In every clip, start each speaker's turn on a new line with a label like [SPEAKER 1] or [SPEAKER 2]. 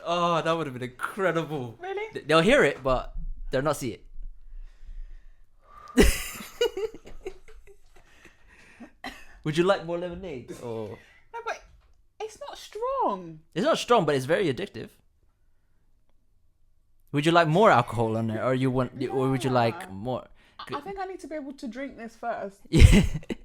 [SPEAKER 1] Oh, that would have been incredible.
[SPEAKER 2] Really?
[SPEAKER 1] They'll hear it, but they'll not see it. Would you like more lemonade? Or
[SPEAKER 2] No, but it's not strong.
[SPEAKER 1] it's not strong, but it's very addictive. Would you like more alcohol on there, or or would you like more?
[SPEAKER 2] I think I need to be able to drink this first
[SPEAKER 1] Yeah.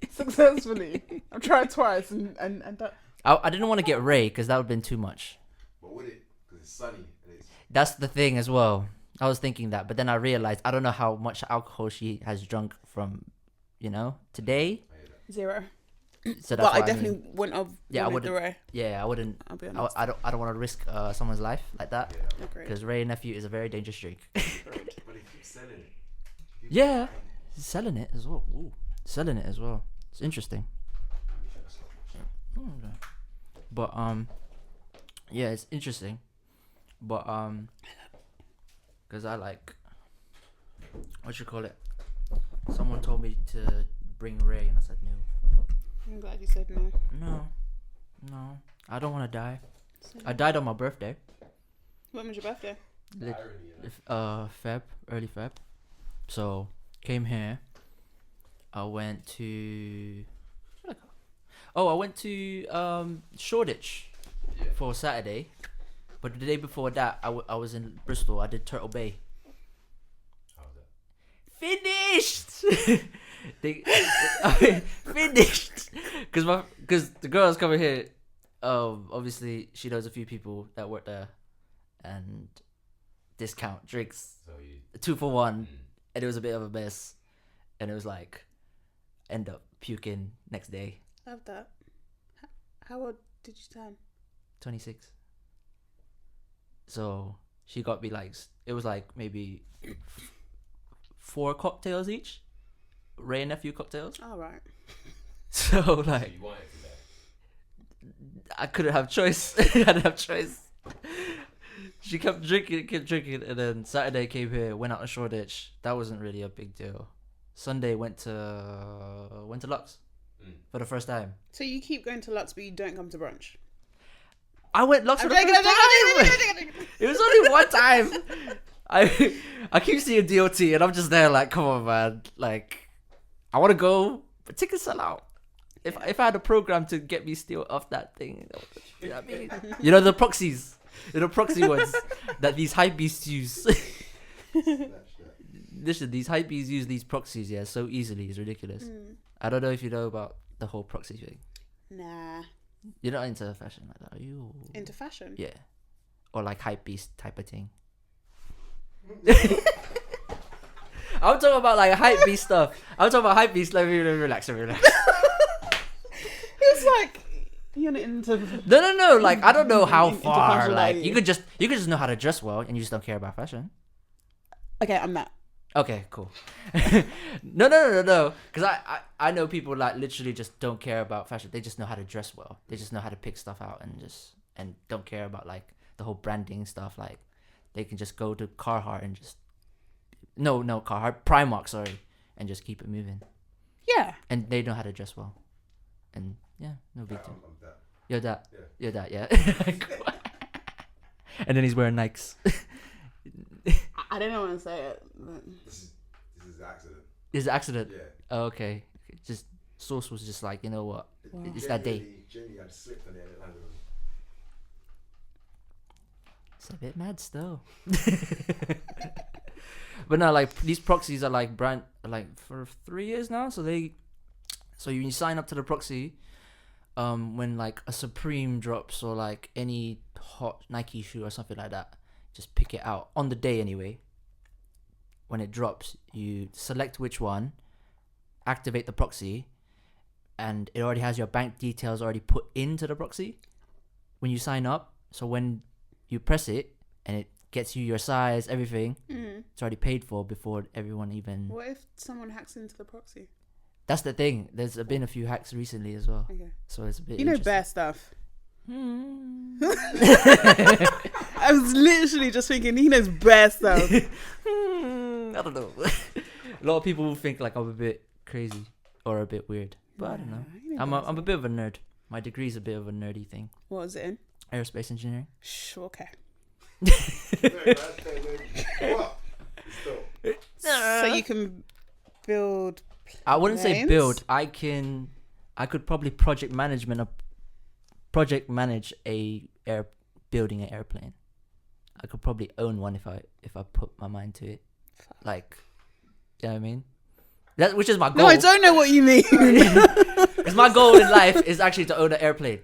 [SPEAKER 2] successfully. I've tried twice and that.
[SPEAKER 1] I didn't want to get Ray because that would have been too much.
[SPEAKER 3] But would it? Because it's sunny. And it's...
[SPEAKER 1] That's the thing as well. I was thinking that, but then I realized I don't know how much alcohol she has drunk from, today.
[SPEAKER 2] 0.
[SPEAKER 1] So that's
[SPEAKER 2] But I
[SPEAKER 1] what
[SPEAKER 2] definitely
[SPEAKER 1] mean.
[SPEAKER 2] wouldn't have
[SPEAKER 1] Yeah, I
[SPEAKER 2] wanted the
[SPEAKER 1] wouldn't.
[SPEAKER 2] Ray.
[SPEAKER 1] Yeah, I wouldn't.
[SPEAKER 2] I'll be honest.
[SPEAKER 1] I don't want to risk someone's life like that
[SPEAKER 3] Yeah.
[SPEAKER 2] Agreed.
[SPEAKER 1] because Ray Nephew is a very dangerous drink.
[SPEAKER 3] But they keep selling it.
[SPEAKER 1] Yeah, selling it as well. Ooh, selling it as well. It's interesting. But yeah, it's interesting. But because I like, what you call it? Someone told me to bring Ray, and I said no.
[SPEAKER 2] I'm glad you said no.
[SPEAKER 1] No, I don't want to die. I died on my birthday.
[SPEAKER 2] When was your birthday?
[SPEAKER 1] Early Feb. So came here. I went to. I went to Shoreditch for Saturday, but the day before that, I was in Bristol. I did Turtle Bay.
[SPEAKER 3] How was that?
[SPEAKER 1] Finished. Finished. Because the girl's coming here. Obviously she knows a few people that work there, and discount drinks
[SPEAKER 3] So you...
[SPEAKER 1] 2 for 1, and it was a bit of a mess, and it was like end up puking next day.
[SPEAKER 2] Love that. How old did you turn?
[SPEAKER 1] 26. So she got me like, it was like maybe 4 cocktails each, Ray and Nephew cocktails.
[SPEAKER 2] All right.
[SPEAKER 1] So
[SPEAKER 3] So
[SPEAKER 1] like
[SPEAKER 3] you wanted to that.
[SPEAKER 1] I couldn't have choice. I didn't have choice. She kept drinking, and then Saturday came here, went out to Shoreditch. That wasn't really a big deal. Sunday went to Lux for the first time.
[SPEAKER 2] So you keep going to Lux, but you don't come to brunch.
[SPEAKER 1] I went Lux for the first time. It was only one time. I keep seeing DOT, and I'm just there like, come on, man. Like, I want to go, but tickets sell out. If I had a program to get me still off that thing, you know what I mean? You know the proxies, the proxy ones that these hype beasts use. Listen, these hype beasts use these proxies, so easily. It's ridiculous. I don't know if you know about the whole proxy thing.
[SPEAKER 2] Nah.
[SPEAKER 1] You're not into fashion like that, are you?
[SPEAKER 2] Into fashion?
[SPEAKER 1] Yeah. Or like hype beast type of thing. I'm talking about like hype beast stuff. I'm talking about hype beast. Let me relax.
[SPEAKER 2] It's like you're not into.
[SPEAKER 1] No. Like I don't know how
[SPEAKER 2] into
[SPEAKER 1] far.
[SPEAKER 2] fashion,
[SPEAKER 1] Like
[SPEAKER 2] are
[SPEAKER 1] you could just know how to dress well, and you just don't care about fashion.
[SPEAKER 2] Okay, I'm that.
[SPEAKER 1] Okay, cool. No. Because I know people like literally just don't care about fashion. They just know how to dress well. They just know how to pick stuff out and don't care about like the whole branding stuff. Like they can just go to Carhartt and just no Carhartt, Primark, sorry, and just keep it moving.
[SPEAKER 2] Yeah.
[SPEAKER 1] And they know how to dress well. And yeah, no big deal.
[SPEAKER 3] I'm that.
[SPEAKER 1] You're that.
[SPEAKER 3] Yeah.
[SPEAKER 1] You're that. Yeah. And then he's wearing Nikes.
[SPEAKER 2] I didn't want to say it. But...
[SPEAKER 3] This is an accident.
[SPEAKER 1] It's an accident.
[SPEAKER 3] Yeah.
[SPEAKER 1] Oh, okay. Just Source was just like, you know what? It's that day.
[SPEAKER 3] Jenny had slipped on it and it landed on.
[SPEAKER 1] It's a bit mad still. But no, like these proxies are like brand like for 3 years now. So when you sign up to the proxy, when like a Supreme drops or like any hot Nike shoe or something like that, just pick it out on the day anyway. When it drops, you select which one, activate the proxy, and it already has your bank details already put into the proxy when you sign up. So when you press it and it gets you your size, everything, it's already paid for before everyone even...
[SPEAKER 2] What if someone hacks into the proxy?
[SPEAKER 1] That's the thing. There's been a few hacks recently as well.
[SPEAKER 2] Okay.
[SPEAKER 1] So it's a bit
[SPEAKER 2] bare stuff.
[SPEAKER 1] I
[SPEAKER 2] was literally just thinking he knows bare stuff.
[SPEAKER 1] I don't know. A lot of people will think like I'm a bit crazy or a bit weird, but I don't know. I'm a bit of a nerd. My degree's a bit of a nerdy thing.
[SPEAKER 2] What was it in?
[SPEAKER 1] Aerospace engineering.
[SPEAKER 2] Sure, okay.
[SPEAKER 3] What?
[SPEAKER 2] So you can build.
[SPEAKER 1] I wouldn't say
[SPEAKER 2] planes?
[SPEAKER 1] build. I could probably project manage building an airplane. I could probably own one if I put my mind to it. Like, you know what I mean? Which is my goal.
[SPEAKER 2] No, I don't know what you mean.
[SPEAKER 1] It's my goal in life is actually to own an airplane.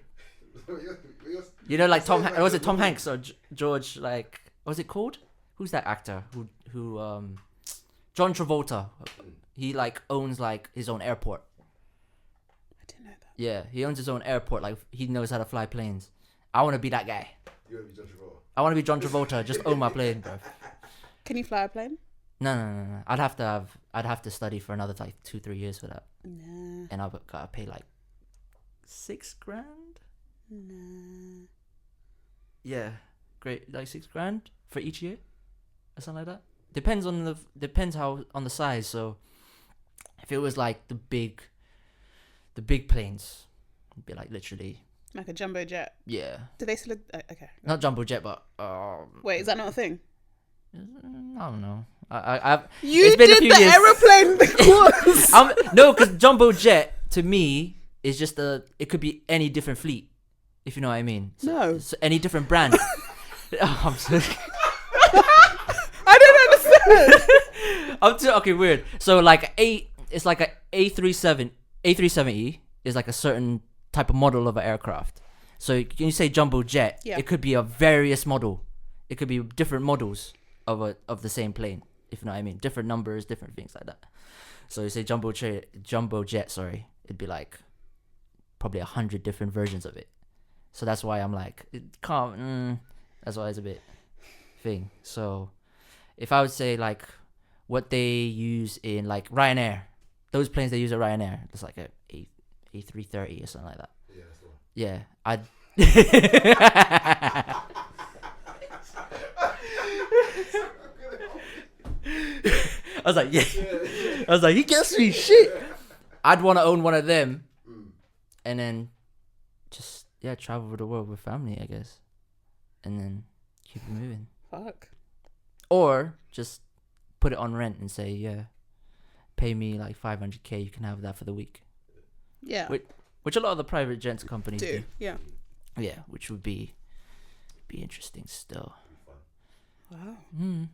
[SPEAKER 1] You know, like was it Tom Hanks or George? Like, what was it called? Who's that actor? Who John Travolta. He like owns like his own airport.
[SPEAKER 2] I didn't know that.
[SPEAKER 1] Yeah, he owns his own airport. Like he knows how to fly planes. I want to be that guy.
[SPEAKER 3] You want to be John Travolta?
[SPEAKER 1] I want to be John Travolta. Just own my plane, bro.
[SPEAKER 2] Can you fly a plane?
[SPEAKER 1] No. I'd have to study for another like 2-3 years for that,
[SPEAKER 2] Nah.
[SPEAKER 1] and I've got to pay like $6,000.
[SPEAKER 2] Nah.
[SPEAKER 1] Yeah, great, like $6,000 for each year, or something like that. Depends how on the size. So if it was like the big planes, it'd be like literally.
[SPEAKER 2] Like a jumbo jet.
[SPEAKER 1] Yeah.
[SPEAKER 2] Do they still? Okay.
[SPEAKER 1] Not jumbo jet, but
[SPEAKER 2] Wait, is that not a thing?
[SPEAKER 1] I don't know. I've
[SPEAKER 2] You
[SPEAKER 1] it's been a
[SPEAKER 2] did
[SPEAKER 1] few
[SPEAKER 2] the
[SPEAKER 1] years.
[SPEAKER 2] aeroplane course.
[SPEAKER 1] No, because jumbo jet to me is just it could be any different fleet, if you know what I mean.
[SPEAKER 2] No.
[SPEAKER 1] So any different brand. I'm sorry.
[SPEAKER 2] I don't understand.
[SPEAKER 1] Okay, weird. So like it's like a A370 is like a certain type of model of an aircraft. So can you say jumbo jet?
[SPEAKER 2] Yeah.
[SPEAKER 1] It could be a various model. It could be different models of the same plane, if you know what I mean. Different numbers, different things like that. So you say jumbo jet, sorry, it'd be like probably 100 different versions of it. So that's why I'm like, it can't. That's why it's a bit thing. So if I would say like what they use in like Ryanair, those planes they use at Ryanair, it's like a A330 or something like that.
[SPEAKER 3] Yeah, that's the one.
[SPEAKER 1] Yeah, I'd. I was like, yeah. I was like, he gets me shit. I'd want to own one of them, and then just travel the world with family, I guess, and then keep it moving.
[SPEAKER 2] Fuck.
[SPEAKER 1] Or just put it on rent and say, yeah, pay me like $500K. You can have that for the week.
[SPEAKER 2] Yeah.
[SPEAKER 1] Which a lot of the private jets companies do.
[SPEAKER 2] Yeah.
[SPEAKER 1] Yeah, which would be interesting still.
[SPEAKER 2] Wow.
[SPEAKER 1] Mm.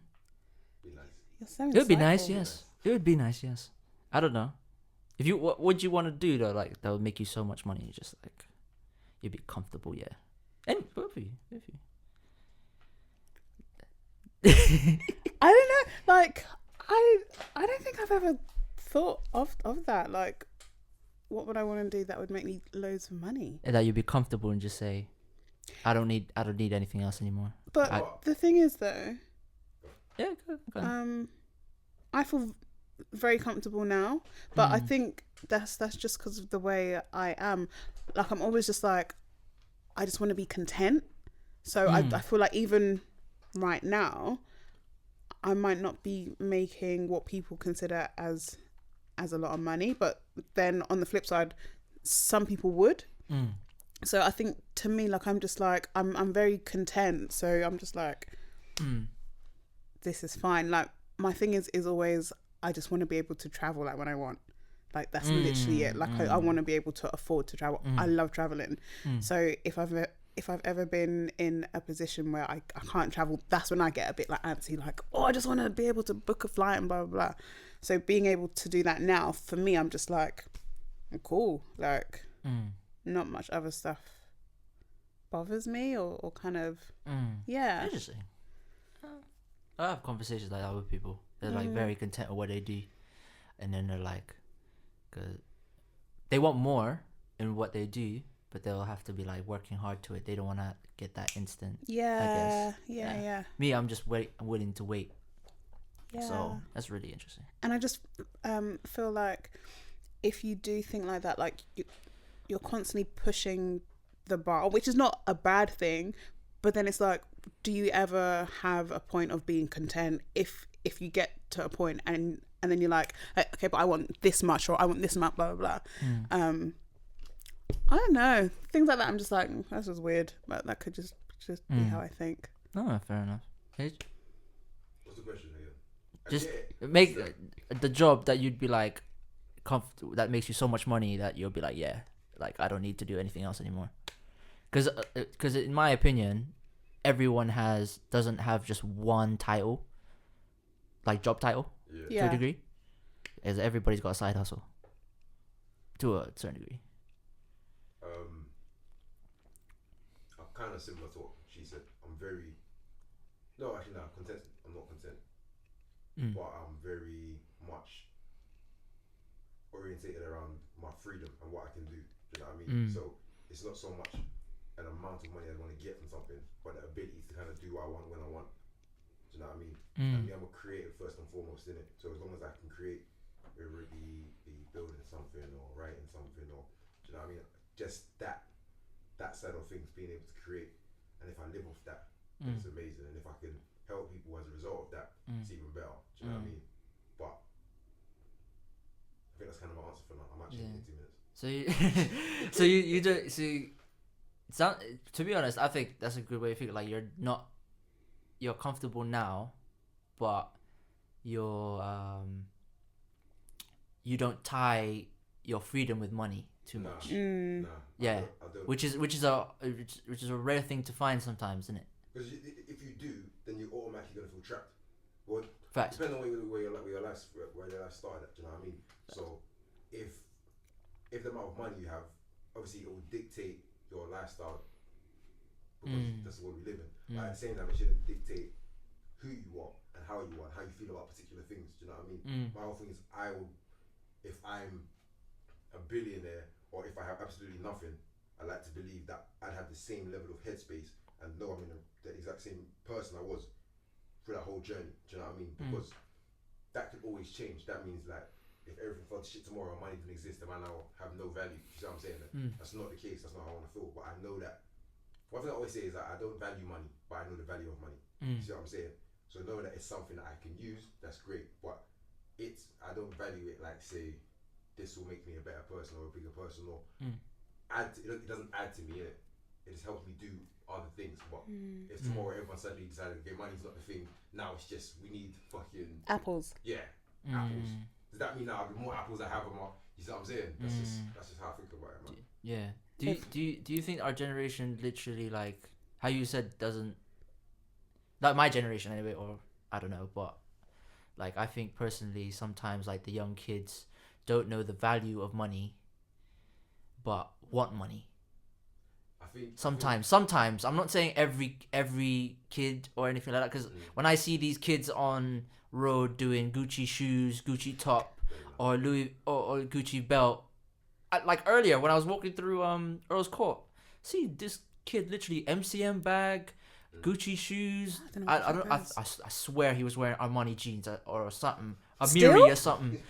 [SPEAKER 3] Be nice.
[SPEAKER 2] You're so
[SPEAKER 1] It would be nice,
[SPEAKER 2] insightful.
[SPEAKER 1] yes. It would be nice, yes. I don't know. If you, what would you want to do though? Like that would make you so much money. You just like, you'd be comfortable, yeah. And both of you.
[SPEAKER 2] I don't know. Like, I don't think I've ever thought of that. Like, what would I want to do that would make me loads of money?
[SPEAKER 1] And that you'd be comfortable and just say, I don't need anything else anymore.
[SPEAKER 2] But the thing is, though,
[SPEAKER 1] Yeah, go on.
[SPEAKER 2] I feel very comfortable now. But I think that's just because of the way I am. Like, I'm always just like, I just want to be content. So I feel like even right now, I might not be making what people consider as a lot of money, but then on the flip side, some people would. So I think to me, like, I'm just like, I'm very content. So I'm just like, this is fine. Like, my thing is always, I just want to be able to travel like when I want. Like, that's literally it. Like, I want to be able to afford to travel. I love traveling. So if I've ever been in a position where I can't travel, that's when I get a bit like antsy, like, oh, I just want to be able to book a flight and blah, blah, blah. So being able to do that now, for me, I'm just like, cool. Like, not much other stuff bothers me or kind of, yeah.
[SPEAKER 1] Interesting. I have conversations like that with people. They're like very content with what they do, and then they're like, cause they want more in what they do, but they'll have to be like working hard to it. They don't want to get that instant.
[SPEAKER 2] Yeah,
[SPEAKER 1] I guess.
[SPEAKER 2] yeah.
[SPEAKER 1] Me, I'm just willing to wait.
[SPEAKER 2] Yeah.
[SPEAKER 1] So that's really interesting.
[SPEAKER 2] And I just feel like if you do think like that, like you're constantly pushing the bar, which is not a bad thing, but then it's like, do you ever have a point of being content if you get to a point and then you're like, okay, but I want this much or I want this amount, blah blah blah. I don't know. Things like that, I'm just like, that's just weird. But that could just be how I think.
[SPEAKER 1] No, fair enough. Hey,
[SPEAKER 3] What's the question again?
[SPEAKER 1] just make the job that you'd be like, that makes you so much money that you'll be like, yeah, like I don't need to do anything else anymore. Because in my opinion, everyone doesn't have just one title, like job title, to a degree. As everybody's got a side hustle to a certain degree.
[SPEAKER 3] I'm kind of similar to what she said. I'm very content. I'm not content, but I'm very much orientated around my freedom and what I can do. Do you know what I mean? So it's not so much an amount of money I want to get from something, but the ability to kind of do what I want when I want. Do you know what I mean? I mean, I'm a creative first and foremost, innit? So as long as I can create, whether it be building something or writing something, or do you know what I mean? Just that side of things, being able to create, and if I live off that, it's amazing. And if I can help people as a result of that, it's even better. Do you know what I mean? But I think that's kind of my answer for now. I'm actually in 2 minutes.
[SPEAKER 1] So you do see. To be honest, I think that's a good way to figure. Like you're comfortable now, but you don't tie your freedom with money too much.
[SPEAKER 3] Nah,
[SPEAKER 1] yeah,
[SPEAKER 3] I don't.
[SPEAKER 1] which is a rare thing to find sometimes, isn't it?
[SPEAKER 3] Because if you do, then you're automatically gonna feel trapped. Well,
[SPEAKER 1] Facts.
[SPEAKER 3] depending on where your life started at. Do you know what I mean? So if the amount of money you have, obviously it will dictate your lifestyle, because that's the world we live in. But at the same time, it shouldn't dictate who you are and how you are and how you feel about particular things. Do you know what I mean? My whole thing is, if I'm a billionaire or if I have absolutely nothing, I like to believe that I'd have the same level of headspace and know I'm the exact same person I was through that whole journey. Do you know what I mean? Because that could always change. That means like, if everything fell to shit tomorrow, money didn't exist, then I now have no value. You see what I'm saying? That's not the case. That's not how I want to feel. But I know that. One thing I always say is that I don't value money, but I know the value of money. You see what I'm saying? So knowing that it's something that I can use, that's great. But I don't value it like, say, this will make me a better person or a bigger person, or it doesn't add to me, innit? It just helps me do other things. But if tomorrow everyone suddenly decided, okay, money's not the thing, now it's just we need fucking
[SPEAKER 2] apples.
[SPEAKER 3] Yeah, apples. Does that mean that the more apples I have, you see what I'm saying? That's just how I think about it, man.
[SPEAKER 1] Yeah. Do you think our generation literally, like how you said, doesn't, like my generation anyway, or I don't know, but like I think personally sometimes like the young kids don't know the value of money, but want money.
[SPEAKER 3] I think
[SPEAKER 1] sometimes I'm not saying every kid or anything like that, because when I see these kids on road doing Gucci shoes, Gucci top, or Louis or Gucci belt, like earlier when I was walking through Earl's Court, see this kid literally MCM bag, Gucci shoes. I swear he was wearing Armani jeans or something. Amiri or something.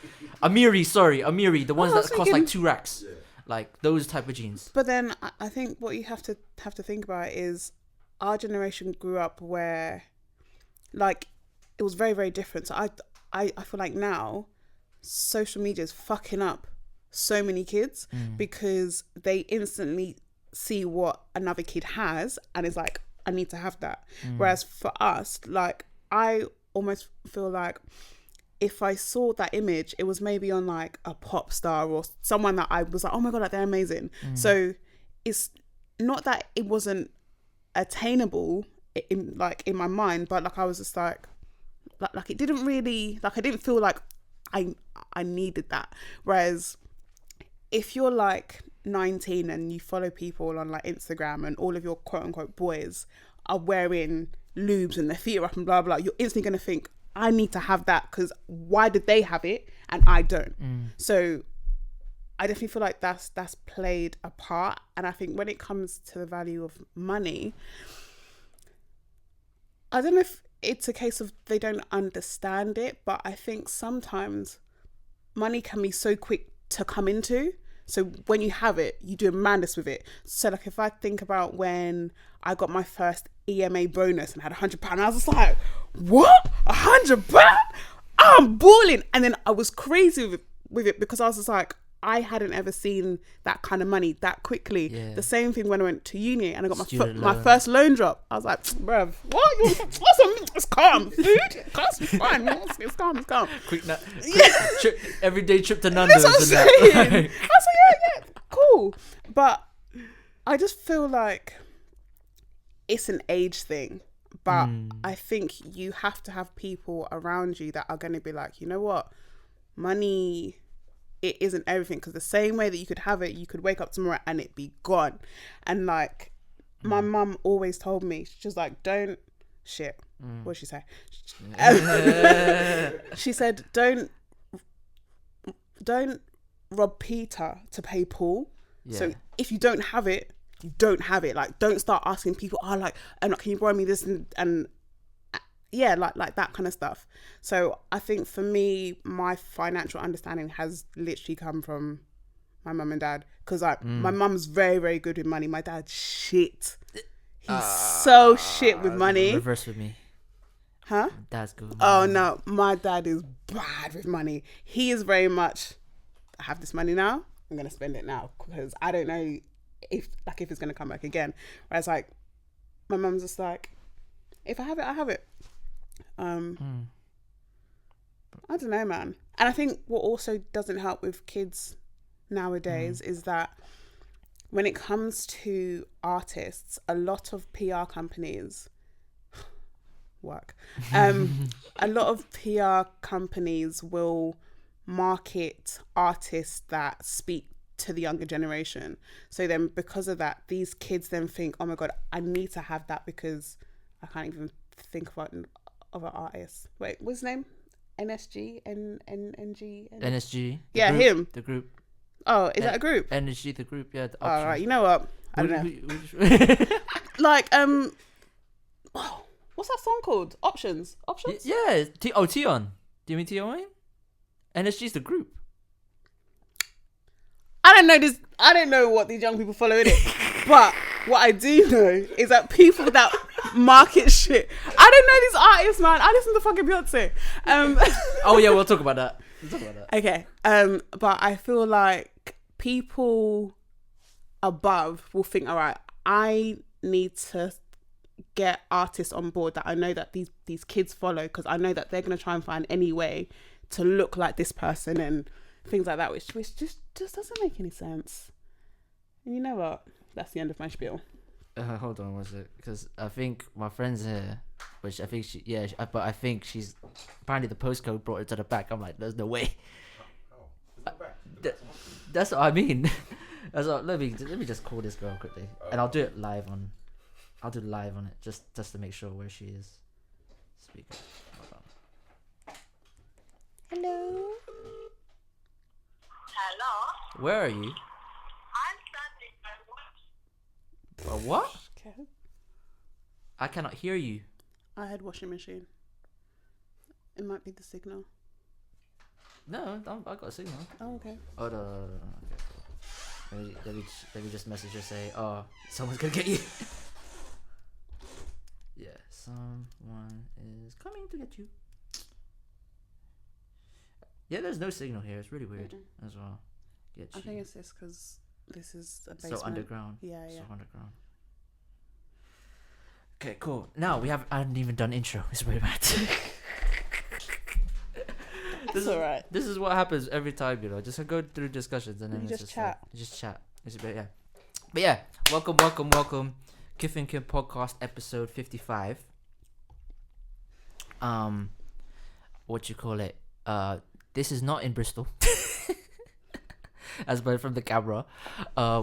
[SPEAKER 1] Amiri, the ones that cost like 2 racks. Yeah. Like those type of jeans.
[SPEAKER 2] But then I think what you have to think about is our generation grew up where like it was very, very different. So I feel like now social media is fucking up so many kids because they instantly see what another kid has and is like, I need to have that. Whereas for us, like I almost feel like if I saw that image, it was maybe on like a pop star or someone that I was like, oh my God, like they're amazing. So it's not that it wasn't attainable in my mind, but like I was just like it didn't really, like I didn't feel like I needed that. Whereas if you're like 19 and you follow people on like Instagram and all of your quote unquote boys are wearing lubes and their feet are up and blah blah, you're instantly going to think, I need to have that because why did they have it and I don't? So I definitely feel like that's played a part. And I think when it comes to the value of money, I don't know if it's a case of they don't understand it, but I think sometimes money can be so quick to come into. So when you have it, you do a madness with it. So like if I think about when I got my first EMA bonus and had £100, I was just like, what? £100? I'm balling. And then I was crazy with it because I was just like, I hadn't ever seen that kind of money that quickly.
[SPEAKER 1] Yeah.
[SPEAKER 2] The same thing when I went to uni and I got
[SPEAKER 1] Student
[SPEAKER 2] my
[SPEAKER 1] loan.
[SPEAKER 2] first loan drop. I was like, bruv, what? It's calm. Food? It's fine. It's calm.
[SPEAKER 1] Quick
[SPEAKER 2] Yeah.
[SPEAKER 1] everyday trip to Nando's.
[SPEAKER 2] That's what I'm
[SPEAKER 1] and
[SPEAKER 2] saying.
[SPEAKER 1] that.
[SPEAKER 2] I was like, yeah, cool. But I just feel like it's an age thing. But I think you have to have people around you that are going to be like, you know what? Money, it isn't everything. Because the same way that you could have it, you could wake up tomorrow and it be gone. And like, my mum always told me, she's like, don't shit. What did she say? She said, don't rob Peter to pay Paul.
[SPEAKER 1] Yeah.
[SPEAKER 2] So if you don't have it, you don't have it. Like, don't start asking people, like, can you borrow me this? And yeah, like that kind of stuff. So I think for me, my financial understanding has literally come from my mum and dad. Because my mum's very, very good with money. My dad's shit. He's so shit with money.
[SPEAKER 1] Reverse with me.
[SPEAKER 2] Huh?
[SPEAKER 1] Dad's good.
[SPEAKER 2] Oh no, my dad is bad with money. He is very much, I have this money now, I'm gonna spend it now because I don't know if it's gonna come back again. Whereas like my mum's just like, if I have it, I have it. I don't know, man. And I think what also doesn't help with kids nowadays is that when it comes to artists, a lot of PR companies a lot of PR companies will market artists that speak to the younger generation. So then because of that, these kids then think, oh my God, I need to have that because I can't even think of an artist. Wait, what's his name? NSG? NG?
[SPEAKER 1] NSG.
[SPEAKER 2] Yeah, him.
[SPEAKER 1] The group.
[SPEAKER 2] Oh, is that a group?
[SPEAKER 1] NSG, the group, yeah.
[SPEAKER 2] All right, you know what? I don't know. Like, what's that song called? Options?
[SPEAKER 1] Yeah, Tion. Do you mean Tion? NSG's the group.
[SPEAKER 2] I don't know this. I don't know what these young people follow in it. But what I do know is that people that market shit. I don't know these artists, man. I listen to fucking Beyonce.
[SPEAKER 1] Oh yeah, we'll talk about that.
[SPEAKER 2] Okay. But I feel like people above will think, all right, I need to get artists on board that I know that these kids follow, because I know that they're going to try and find any way to look like this person and things like that, which just doesn't make any sense. And you know what? That's the end of my spiel.
[SPEAKER 1] Hold on one sec, because I think my friend's here, which I think but I think she's apparently the postcode brought it to the back. I'm like, there's no way. That's what I mean. That's what, let me just call this girl quickly, and I'll do it live on. I'll do live on it just to make sure where she is. Speaker. Hold on.
[SPEAKER 2] Hello.
[SPEAKER 4] Hello.
[SPEAKER 1] Where are you?
[SPEAKER 4] I'm standing by watch.
[SPEAKER 1] What?
[SPEAKER 2] Okay.
[SPEAKER 1] I cannot hear you.
[SPEAKER 2] I had washing machine. It might be the signal.
[SPEAKER 1] No, I got a signal.
[SPEAKER 2] Oh, okay.
[SPEAKER 1] Oh no. Okay, cool. Let me just message her, say, oh, someone's gonna get you. Yeah, someone is coming to get you. Yeah, there's no signal here. It's really weird as well.
[SPEAKER 2] I think it's this because this is a
[SPEAKER 1] so
[SPEAKER 2] basement.
[SPEAKER 1] underground.
[SPEAKER 2] Yeah.
[SPEAKER 1] So underground. Okay, cool. Now I haven't even done intro. It's really bad.
[SPEAKER 2] That's alright.
[SPEAKER 1] This is what happens every time, you know. Just go through discussions and then
[SPEAKER 2] You
[SPEAKER 1] it's
[SPEAKER 2] just chat.
[SPEAKER 1] Like, just chat. It's a bit, yeah. But yeah, welcome. Kith and Kim podcast episode 55. What you call it? This is not in Bristol. As by from the camera.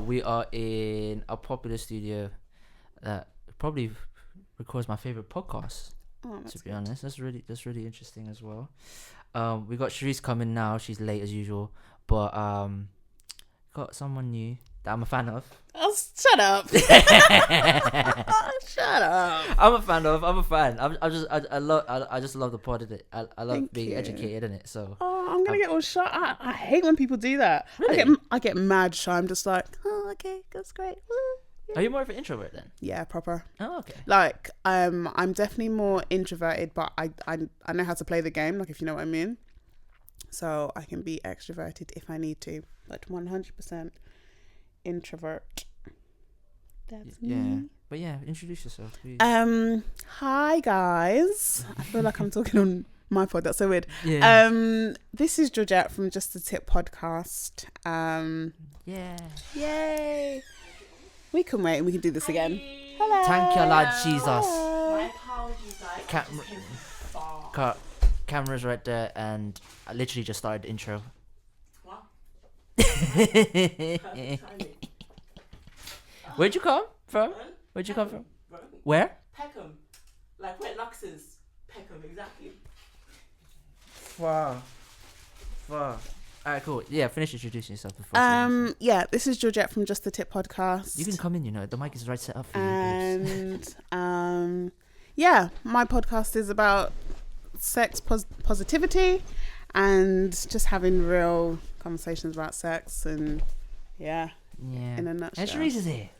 [SPEAKER 1] We are in a popular studio that probably records my favorite podcast.
[SPEAKER 2] Oh,
[SPEAKER 1] to be honest, that's really interesting as well. We got Sharice coming now. She's late as usual, but got someone new that I'm a fan of.
[SPEAKER 2] Oh, shut up! Shut up!
[SPEAKER 1] I'm a fan. I just love the pod in it. I love
[SPEAKER 2] Thank
[SPEAKER 1] being
[SPEAKER 2] you.
[SPEAKER 1] educated in it. So
[SPEAKER 2] I'm gonna get all shy. I hate when people do that.
[SPEAKER 1] Really?
[SPEAKER 2] I get mad shy. I'm just like, oh, okay, that's great. Woo.
[SPEAKER 1] are you more of an introvert then?
[SPEAKER 2] Yeah, proper.
[SPEAKER 1] Oh, okay.
[SPEAKER 2] Like, I'm definitely more introverted, but I know how to play the game. Like, if you know what I mean. So I can be extroverted if I need to. but 100% introvert. That's
[SPEAKER 1] Yeah.
[SPEAKER 2] me.
[SPEAKER 1] But yeah, introduce yourself, please.
[SPEAKER 2] Hi guys. I feel like I'm talking on my pod. That's so weird.
[SPEAKER 1] Yeah.
[SPEAKER 2] This is Georgette from Just a Tip podcast.
[SPEAKER 1] Yeah.
[SPEAKER 2] Yay. We can wait and we can do this again. Hello.
[SPEAKER 1] Thank you, Lord Jesus.
[SPEAKER 5] My apologies, guys.
[SPEAKER 1] Cam-
[SPEAKER 5] I just came from far.
[SPEAKER 1] Camera's right there, and I literally just started the intro.
[SPEAKER 5] What? Perfect timing.
[SPEAKER 1] Where'd you come from? Where'd you come from?
[SPEAKER 5] Peckham.
[SPEAKER 1] Where?
[SPEAKER 5] Peckham. Like where Lux is. Peckham, exactly.
[SPEAKER 1] Far. Alright, cool. Yeah, finish introducing yourself before.
[SPEAKER 2] Yeah, this is Georgette from Just a Tip podcast.
[SPEAKER 1] You can come in, the mic is right set up for you.
[SPEAKER 2] And yeah, my podcast is about sex positivity and just having real conversations about sex and yeah, in a nutshell.
[SPEAKER 1] And Sharice is here.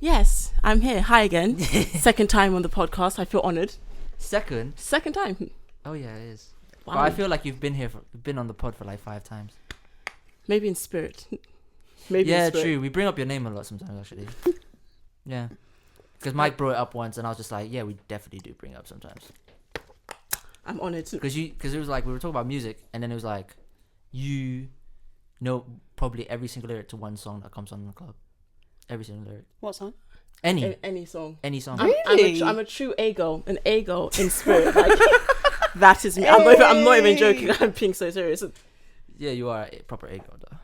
[SPEAKER 5] Yes, I'm here. Hi again. Second time on the podcast. I feel honoured.
[SPEAKER 1] Second
[SPEAKER 5] time.
[SPEAKER 1] Oh yeah, it is.
[SPEAKER 5] Wow.
[SPEAKER 1] But I feel like you've been on the pod for like 5 times.
[SPEAKER 5] Maybe in spirit. Maybe
[SPEAKER 1] Yeah,
[SPEAKER 5] in spirit.
[SPEAKER 1] true. We bring up your name a lot sometimes, actually. Yeah. Because Mike brought it up once, and I was just like, yeah, we definitely do bring it up sometimes.
[SPEAKER 5] I'm honoured.
[SPEAKER 1] Because it was like, we were talking about music, and then it was like, you know probably every single lyric to one song that comes on in the club. Every single lyric.
[SPEAKER 2] What song?
[SPEAKER 5] Any song.
[SPEAKER 1] Any song.
[SPEAKER 2] Really?
[SPEAKER 5] I'm a true A-girl. An A-girl in spirit. Like, that is me. I'm not even joking. I'm being so serious.
[SPEAKER 1] Yeah, you are a proper A-girl, though.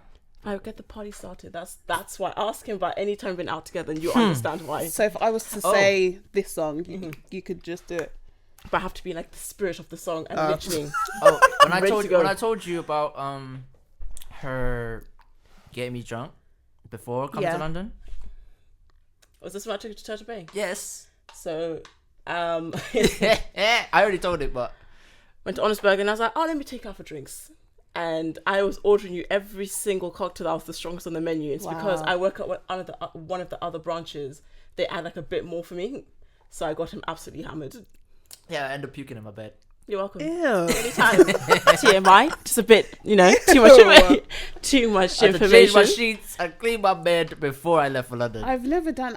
[SPEAKER 5] I'll get the party started. That's why. Ask him about any time we've been out together and you understand why.
[SPEAKER 2] So if I was to say this song, you could just do it.
[SPEAKER 5] But I have to be like the spirit of the song and literally.
[SPEAKER 1] When
[SPEAKER 5] Ready to go.
[SPEAKER 1] when I told you about her getting me drunk before coming to London.
[SPEAKER 5] Was this what I took you to Church Bay?
[SPEAKER 1] Yes.
[SPEAKER 5] So,
[SPEAKER 1] I already told it, but
[SPEAKER 5] went to Honestburg and I was like, oh, let me take out for drinks. And I was ordering you every single cocktail that was the strongest on the menu. It's because I work at one of the other branches. They add like a bit more for me. So I got him absolutely hammered.
[SPEAKER 1] yeah, I ended up puking in my bed.
[SPEAKER 5] You're welcome.
[SPEAKER 2] Ew.
[SPEAKER 5] Anytime. TMI. Just a bit, too much too much
[SPEAKER 1] I had to change my
[SPEAKER 5] information.
[SPEAKER 1] sheets and clean my bed before I left for London.
[SPEAKER 2] I've never done.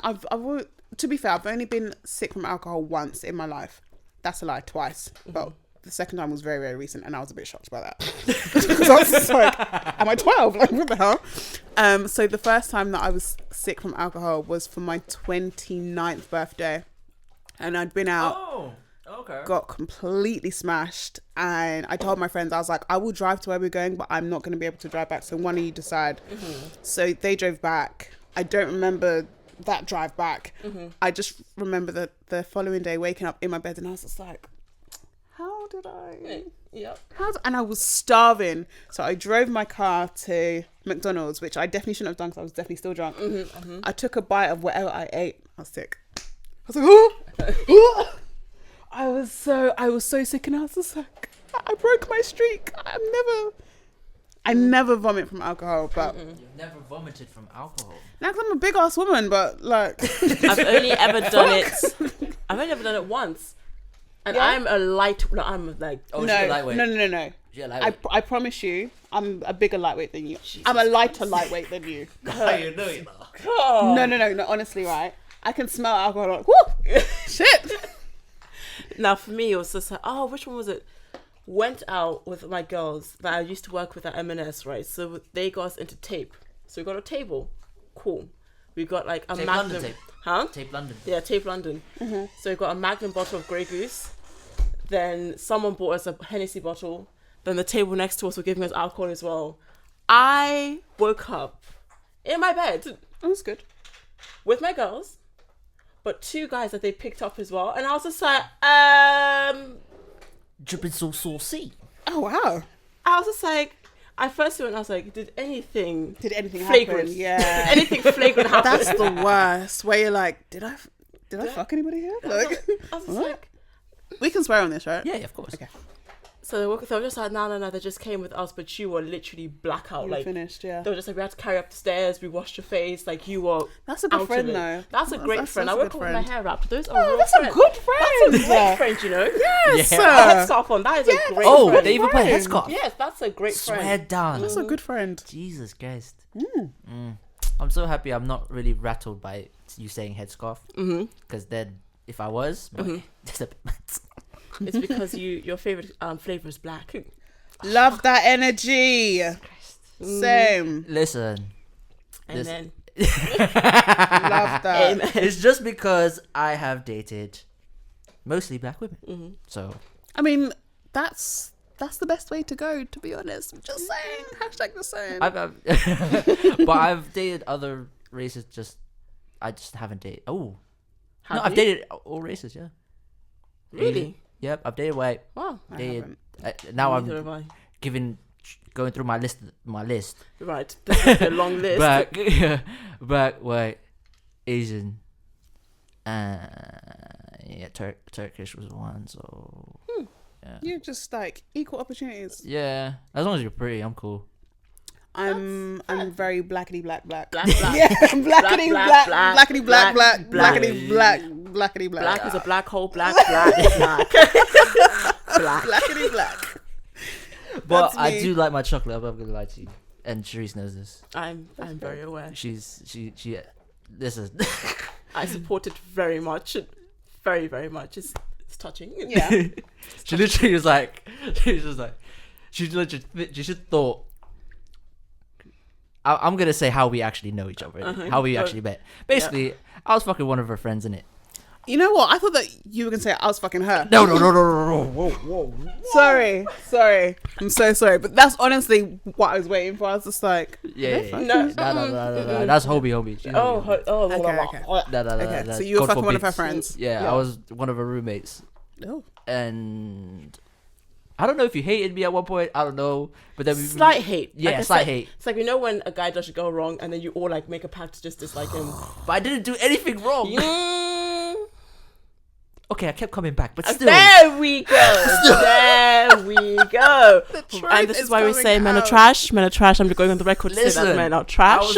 [SPEAKER 2] To be fair, I've only been sick from alcohol once in my life. That's a lie. Twice, but the second time was very, very recent, and I was a bit shocked by that. Because I was just like, "Am I 12? Like, what the hell?" So the first time that I was sick from alcohol was for my 29th birthday, and I'd been out.
[SPEAKER 1] Oh, okay.
[SPEAKER 2] Got completely smashed, and I told my friends, I was like, I will drive to where we're going, but I'm not going to be able to drive back, so one of you decide. So they drove back. I don't remember that drive back. I just remember the following day waking up in my bed, and I was just like, how did I and I was starving, so I drove my car to McDonald's, which I definitely shouldn't have done because I was definitely still drunk. I took a bite of whatever I ate. I was sick. I was like, oh! I was so sick, and I was just like, I broke my streak. I never vomit from alcohol, but
[SPEAKER 1] You've never vomited from alcohol.
[SPEAKER 2] now 'cause I'm a big ass woman, but like
[SPEAKER 5] I've only ever done it once, and I'm a light. No, I'm like
[SPEAKER 1] Oh, she's a lightweight.
[SPEAKER 2] no.
[SPEAKER 1] She's a lightweight.
[SPEAKER 2] I promise you, I'm a bigger lightweight than you. I'm a lighter lightweight than you.
[SPEAKER 1] How you know you know?
[SPEAKER 5] oh.
[SPEAKER 2] No. Honestly, right? I can smell alcohol. Like, whoo, shit.
[SPEAKER 5] Now for me, it was just like, oh, which one was it? Went out with my girls that I used to work with at M&S, right? So they got us into tape. So we got a table. Cool. We got like a
[SPEAKER 1] Tape
[SPEAKER 5] Magnum.
[SPEAKER 1] London tape.
[SPEAKER 5] Huh?
[SPEAKER 1] Tape London.
[SPEAKER 5] Yeah, Tape London. So we got a Magnum bottle of Grey Goose. Then someone bought us a Hennessy bottle. Then the table next to us were giving us alcohol as well. I woke up in my bed
[SPEAKER 2] That was good.
[SPEAKER 5] with my girls, but 2 guys that they picked up as well. And I was just like,
[SPEAKER 1] Dripping so saucy.
[SPEAKER 2] Oh wow.
[SPEAKER 5] I was just like, I first went, I was like, did anything
[SPEAKER 2] happen?
[SPEAKER 5] flagrant?
[SPEAKER 2] Yeah.
[SPEAKER 5] Did anything flagrant happen?
[SPEAKER 2] That's the worst. Where you're like, did I fuck anybody here? Like,
[SPEAKER 5] I was just
[SPEAKER 2] what?
[SPEAKER 5] like,
[SPEAKER 2] we can swear on this, right?
[SPEAKER 1] Yeah, of course.
[SPEAKER 2] Okay.
[SPEAKER 5] So they were just like, no, they just came with us, but you were literally blackout.
[SPEAKER 2] You
[SPEAKER 5] like
[SPEAKER 2] finished, yeah.
[SPEAKER 5] They were just like, we had to carry up the stairs, we washed your face, like you were.
[SPEAKER 2] That's a good
[SPEAKER 5] out
[SPEAKER 2] friend,
[SPEAKER 5] of it.
[SPEAKER 2] though.
[SPEAKER 5] That's a great friend. I woke up with my hair wrapped. Those are real
[SPEAKER 2] That's
[SPEAKER 5] friends.
[SPEAKER 2] a good friend.
[SPEAKER 5] That's a great friend, you know.
[SPEAKER 2] Yes,
[SPEAKER 1] Yeah.
[SPEAKER 5] A headscarf on. That is a great
[SPEAKER 1] Oh,
[SPEAKER 5] friend.
[SPEAKER 1] they even put a headscarf.
[SPEAKER 5] Yes, that's a great
[SPEAKER 1] Swear
[SPEAKER 5] friend.
[SPEAKER 1] down.
[SPEAKER 2] That's a good friend.
[SPEAKER 1] Jesus Christ. I'm so happy I'm not really rattled by you saying headscarf. Because then, if I was, there's a bit mad.
[SPEAKER 5] It's because your favorite flavor is black.
[SPEAKER 2] Love that energy. Same.
[SPEAKER 1] Listen.
[SPEAKER 5] And
[SPEAKER 1] This-
[SPEAKER 5] then
[SPEAKER 2] Love that.
[SPEAKER 5] amen.
[SPEAKER 1] It's just because I have dated mostly black women. So
[SPEAKER 2] I mean, that's the best way to go, to be honest. I'm just saying. Hashtag the same.
[SPEAKER 1] but I've dated other races. I just haven't dated. Oh,
[SPEAKER 5] Have
[SPEAKER 1] no, I've
[SPEAKER 5] you?
[SPEAKER 1] dated all races. Yeah.
[SPEAKER 5] Really?
[SPEAKER 1] Yep, I've dated white.
[SPEAKER 5] Wow.
[SPEAKER 2] I
[SPEAKER 1] Dated.
[SPEAKER 2] haven't.
[SPEAKER 1] Now
[SPEAKER 5] Neither
[SPEAKER 1] I'm
[SPEAKER 5] have I.
[SPEAKER 1] going through my list.
[SPEAKER 5] Right. This is a long list.
[SPEAKER 1] Black, white, Asian. Yeah, Turkish was one. So yeah.
[SPEAKER 2] You're just like equal opportunities.
[SPEAKER 1] Yeah, as long as you're pretty, I'm cool.
[SPEAKER 2] I'm very blackety black.
[SPEAKER 5] Black.
[SPEAKER 2] Yeah, blackety black, blackety black, blackety black, blackety black.
[SPEAKER 5] Black is a black hole. Black. Black.
[SPEAKER 2] Blackety black.
[SPEAKER 1] But
[SPEAKER 2] That's
[SPEAKER 1] I
[SPEAKER 2] me.
[SPEAKER 1] do like my chocolate. I'm not gonna lie to you, and Sharice knows this.
[SPEAKER 5] I'm very aware.
[SPEAKER 1] She. This is.
[SPEAKER 5] I support it very much. Very, very much. It's touching.
[SPEAKER 2] Yeah.
[SPEAKER 1] She literally was like, she just thought. I'm gonna say how we actually know each other, how we actually met. Basically, I was fucking one of her friends in it.
[SPEAKER 2] You know what? I thought that you were gonna say I was fucking her.
[SPEAKER 1] No. Whoa.
[SPEAKER 2] Sorry. I'm so sorry, but that's honestly what I was waiting for. I was just like,
[SPEAKER 1] Yeah.
[SPEAKER 5] No.
[SPEAKER 1] No. That's Hobie. She's Hobie.
[SPEAKER 2] okay. Okay,
[SPEAKER 1] No.
[SPEAKER 2] so you were
[SPEAKER 1] God
[SPEAKER 2] fucking one of her
[SPEAKER 1] forbids.
[SPEAKER 2] friends.
[SPEAKER 1] Yeah, I was one of her roommates,
[SPEAKER 2] Oh.
[SPEAKER 1] and I don't know if you hated me at one point. I don't know, but then
[SPEAKER 5] Slight hate.
[SPEAKER 1] Yeah,
[SPEAKER 5] Like I
[SPEAKER 1] slight
[SPEAKER 5] said,
[SPEAKER 1] hate.
[SPEAKER 5] It's like, you know when a guy does you go wrong and then you all like make a pact to just dislike him.
[SPEAKER 1] But I didn't do anything wrong. Okay, I kept coming back, but still.
[SPEAKER 5] There we go. There we go. And this
[SPEAKER 2] is
[SPEAKER 5] is why we
[SPEAKER 2] coming
[SPEAKER 5] say men are
[SPEAKER 2] out.
[SPEAKER 5] trash. Men are trash. I'm going on the record to say that men are trash.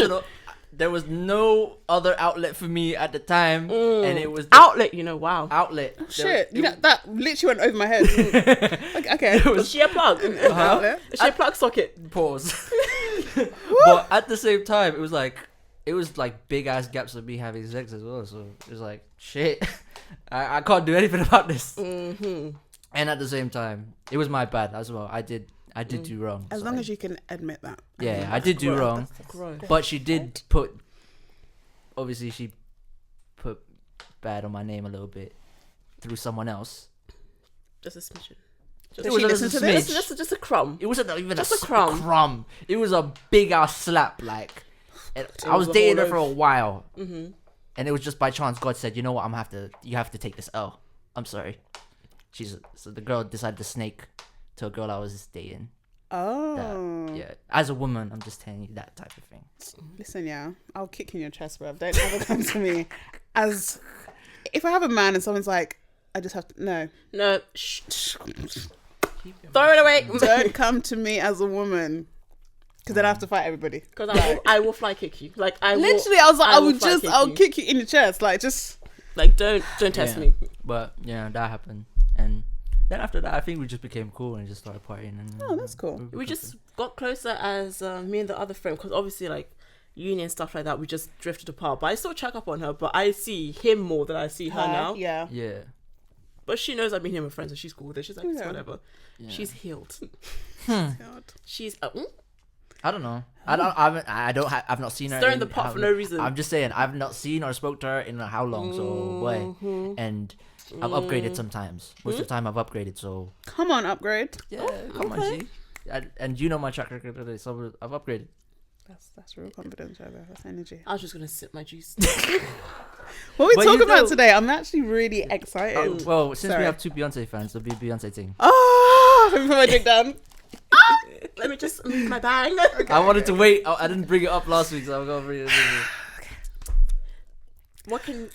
[SPEAKER 1] There was no other outlet for me at the time, and it was the
[SPEAKER 5] Outlet, you know, wow.
[SPEAKER 1] outlet.
[SPEAKER 2] Shit, that literally went over my head. Okay.
[SPEAKER 5] Is she a plug?
[SPEAKER 2] Outlet.
[SPEAKER 5] Is she a plug socket?
[SPEAKER 1] Pause. But at the same time, it was like big ass gaps of me having sex as well. So it was like shit. I can't do anything about this. And at the same time, it was my bad as well. I did do wrong.
[SPEAKER 2] As long as you can admit that.
[SPEAKER 1] Yeah, I did do wrong.
[SPEAKER 5] Gross.
[SPEAKER 1] But she did put. Obviously, she put bad on my name a little bit through someone else.
[SPEAKER 5] Just a smidgen.
[SPEAKER 2] Did she listen to this?
[SPEAKER 5] Just a crumb.
[SPEAKER 1] It wasn't even
[SPEAKER 5] Just
[SPEAKER 1] a
[SPEAKER 5] a crumb.
[SPEAKER 1] crumb. It was a big ass slap. Like, and I was
[SPEAKER 5] was a
[SPEAKER 1] dating her
[SPEAKER 5] whole
[SPEAKER 1] for a while, and it was just by chance. God said, "You know what? You have to take this L. I'm sorry." So the girl decided to snake to a girl I was dating.
[SPEAKER 2] Oh.
[SPEAKER 1] Yeah, as a woman, I'm just telling you that type of thing.
[SPEAKER 2] Listen, yeah, I'll kick you in your chest, bruv. Don't ever come to me as if I have a man and someone's like, I just have to
[SPEAKER 5] No. Shh. Throw it away.
[SPEAKER 2] don't come to me as a woman, because then I have to fight everybody.
[SPEAKER 5] Because I will fly kick you. Like I
[SPEAKER 2] Literally,
[SPEAKER 5] will,
[SPEAKER 2] I was like,
[SPEAKER 5] will
[SPEAKER 2] I'll kick you in your chest, like just.
[SPEAKER 5] Like don't test
[SPEAKER 1] Yeah.
[SPEAKER 5] me.
[SPEAKER 1] But yeah, that happened, and then after that, I think we just became cool and just started partying. And
[SPEAKER 2] Oh, that's cool.
[SPEAKER 5] We just got closer as me and the other friend, because obviously like uni and stuff like that, we just drifted apart. But I still check up on her, but I see him more than I see her now.
[SPEAKER 2] Yeah.
[SPEAKER 1] Yeah.
[SPEAKER 5] But she knows I've been here with friends, so she's cool with it. She's like, it's
[SPEAKER 2] Yeah.
[SPEAKER 5] whatever.
[SPEAKER 1] Yeah.
[SPEAKER 5] She's healed.
[SPEAKER 2] God.
[SPEAKER 5] She's
[SPEAKER 1] I don't know. I've not seen her.
[SPEAKER 5] stirring the pot for no reason.
[SPEAKER 1] I'm just saying I've not seen or spoke to her in how long. So boy, and I've upgraded sometimes. Most of the time I've upgraded. So
[SPEAKER 2] Come on, upgrade.
[SPEAKER 1] yeah, come on, G. And you know my track record today, so I've upgraded.
[SPEAKER 2] That's real confidence right there. That's energy.
[SPEAKER 5] I was just gonna sip my juice.
[SPEAKER 2] What are we
[SPEAKER 1] But
[SPEAKER 2] talking
[SPEAKER 1] you
[SPEAKER 2] about
[SPEAKER 1] know-
[SPEAKER 2] today? I'm actually really excited.
[SPEAKER 1] Well, since
[SPEAKER 2] Sorry.
[SPEAKER 1] we have two Beyonce fans, it'll be a Beyonce thing.
[SPEAKER 2] Oh, let me put my drink down.
[SPEAKER 5] Let me just move my bag.
[SPEAKER 1] I wanted to wait. I didn't bring it up last week, so I'm gonna bring it.
[SPEAKER 5] What can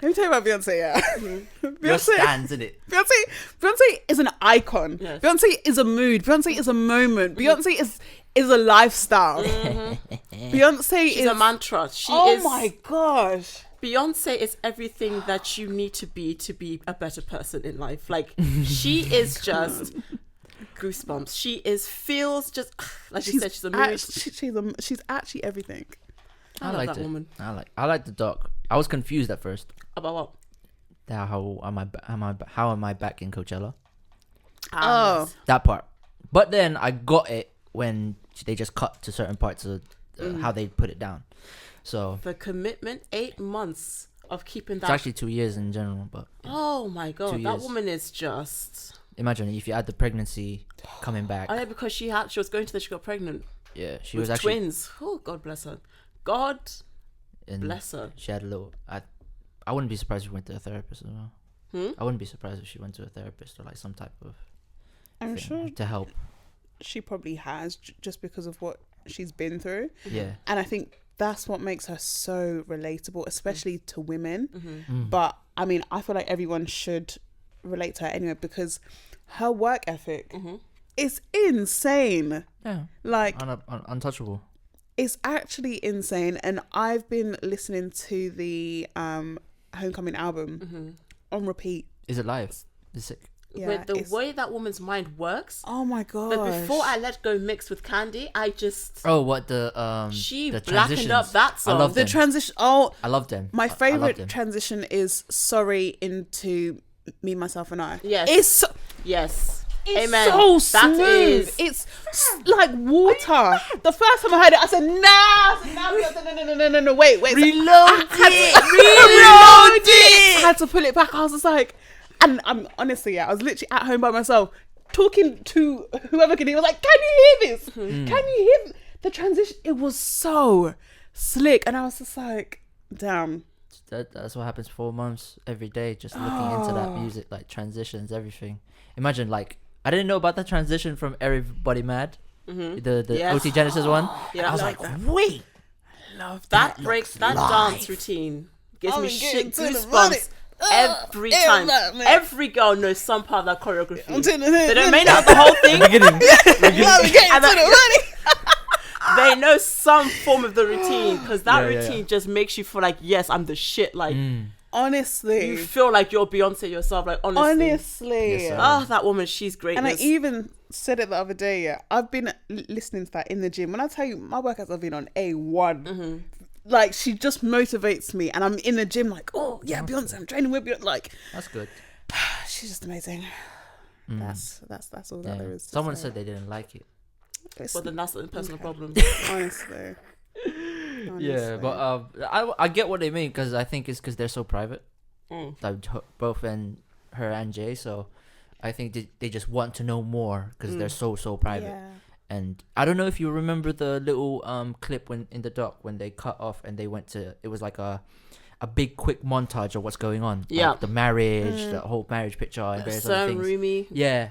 [SPEAKER 2] Let me tell you about Beyonce. Yeah,
[SPEAKER 1] Your stands in it.
[SPEAKER 2] Beyonce is an icon.
[SPEAKER 5] Yes.
[SPEAKER 2] Beyonce is a mood. Beyonce is a moment. Beyonce is a lifestyle. Beyonce
[SPEAKER 5] She's
[SPEAKER 2] is
[SPEAKER 5] a mantra. She
[SPEAKER 2] oh
[SPEAKER 5] is.
[SPEAKER 2] my gosh.
[SPEAKER 5] Beyonce is everything that you need to be a better person in life. Like she is just goosebumps. She feels just like you said. She's a mood.
[SPEAKER 2] She's actually everything.
[SPEAKER 5] I love that woman.
[SPEAKER 1] I like the doc. I was confused at first.
[SPEAKER 5] About what?
[SPEAKER 1] How am I back in Coachella?
[SPEAKER 2] Oh.
[SPEAKER 1] That part. But then I got it when they just cut to certain parts of how they put it down. So
[SPEAKER 5] the commitment, 8 months of keeping that.
[SPEAKER 1] It's actually 2 years in general, but
[SPEAKER 5] oh my god,
[SPEAKER 1] 2
[SPEAKER 5] that
[SPEAKER 1] years.
[SPEAKER 5] woman is just.
[SPEAKER 1] Imagine if you add the pregnancy coming back.
[SPEAKER 5] Oh yeah, because she was going to she got pregnant.
[SPEAKER 1] Yeah, she
[SPEAKER 5] with
[SPEAKER 1] was actually
[SPEAKER 5] twins. Oh, God bless her. God bless her.
[SPEAKER 1] She had a little. I wouldn't be surprised if she went to a therapist as well. I wouldn't be surprised if she went to a therapist or like some type of.
[SPEAKER 2] I'm sure
[SPEAKER 1] to help.
[SPEAKER 2] She probably has just because of what she's been through.
[SPEAKER 1] Yeah,
[SPEAKER 2] and I think that's what makes her so relatable, especially to women.
[SPEAKER 5] Mm-hmm.
[SPEAKER 2] But I mean, I feel like everyone should relate to her anyway because her work ethic is insane.
[SPEAKER 1] Yeah,
[SPEAKER 2] like
[SPEAKER 1] untouchable.
[SPEAKER 2] It's actually insane. And I've been listening to the Homecoming album on repeat.
[SPEAKER 1] Is it live? Is it?
[SPEAKER 2] Yeah,
[SPEAKER 5] with the way that woman's mind works.
[SPEAKER 2] Oh my god!
[SPEAKER 5] But before I Let Go mixed with Candy, I just
[SPEAKER 1] what the
[SPEAKER 5] she
[SPEAKER 1] the
[SPEAKER 5] blackened up that song.
[SPEAKER 1] I love
[SPEAKER 2] the
[SPEAKER 1] them.
[SPEAKER 2] transition. Oh,
[SPEAKER 1] I love them.
[SPEAKER 2] My
[SPEAKER 1] I love
[SPEAKER 2] favorite
[SPEAKER 1] them.
[SPEAKER 2] transition is Sorry into Me, Myself and I.
[SPEAKER 5] Yes,
[SPEAKER 2] it's
[SPEAKER 5] yes.
[SPEAKER 2] It's
[SPEAKER 5] Amen.
[SPEAKER 2] so
[SPEAKER 5] That
[SPEAKER 2] smooth.
[SPEAKER 5] is-
[SPEAKER 2] It's like water. The first time I heard it, I said, no, wait.
[SPEAKER 1] Reload it.
[SPEAKER 2] Reload it. I had to pull it back. I was just like, and I'm honestly, I was literally at home by myself talking to whoever could hear. I was like, can you hear this? Can you hear the transition? It was so slick. And I was just like, damn.
[SPEAKER 1] That's what happens 4 months every day, just looking into that music, like transitions, everything. Imagine, like, I didn't know about the transition from Everybody Mad, the
[SPEAKER 5] Yes.
[SPEAKER 1] OT Genesis one.
[SPEAKER 5] Yeah,
[SPEAKER 1] I was
[SPEAKER 5] I
[SPEAKER 1] like,
[SPEAKER 5] like
[SPEAKER 1] wait,
[SPEAKER 2] Love
[SPEAKER 5] that breaks that
[SPEAKER 1] live.
[SPEAKER 5] dance routine gives me
[SPEAKER 2] I'm getting
[SPEAKER 5] shit
[SPEAKER 2] to the
[SPEAKER 5] goosebumps
[SPEAKER 2] money.
[SPEAKER 5] every time.
[SPEAKER 2] that, man.
[SPEAKER 5] Every girl knows some part of that choreography.
[SPEAKER 2] They
[SPEAKER 5] They don't may not have the whole thing.
[SPEAKER 1] beginning.
[SPEAKER 5] They know some form of the routine because that
[SPEAKER 1] Yeah.
[SPEAKER 5] routine just makes you feel like, yes, I'm the shit. Like
[SPEAKER 2] Honestly.
[SPEAKER 5] you feel like you're Beyonce yourself. Like honestly.
[SPEAKER 1] Yes, sir.
[SPEAKER 5] Oh, that woman, she's great.
[SPEAKER 2] And I even said it the other day, yeah. I've been listening to that in the gym. When I tell you, my workouts have been on A1. Like, she just motivates me. And I'm in the gym like, oh, yeah, Beyonce, I'm training with Beyonce. Like,
[SPEAKER 1] That's good.
[SPEAKER 2] she's just amazing. That's all that there is to
[SPEAKER 1] Someone
[SPEAKER 2] say.
[SPEAKER 1] said they didn't like it.
[SPEAKER 2] It's-
[SPEAKER 5] But then that's a personal problem.
[SPEAKER 2] honestly.
[SPEAKER 1] Yeah, but I get what they mean because I think it's because they're so private, like both her and Jay. So I think they just want to know more because they're so private.
[SPEAKER 2] Yeah.
[SPEAKER 1] And I don't know if you remember the little clip when in the doc when they cut off and they went to, it was like a big quick montage of what's going on.
[SPEAKER 5] Yeah.
[SPEAKER 1] Like the marriage, the whole marriage picture and various other
[SPEAKER 5] So
[SPEAKER 1] things.
[SPEAKER 5] roomy.
[SPEAKER 1] Yeah.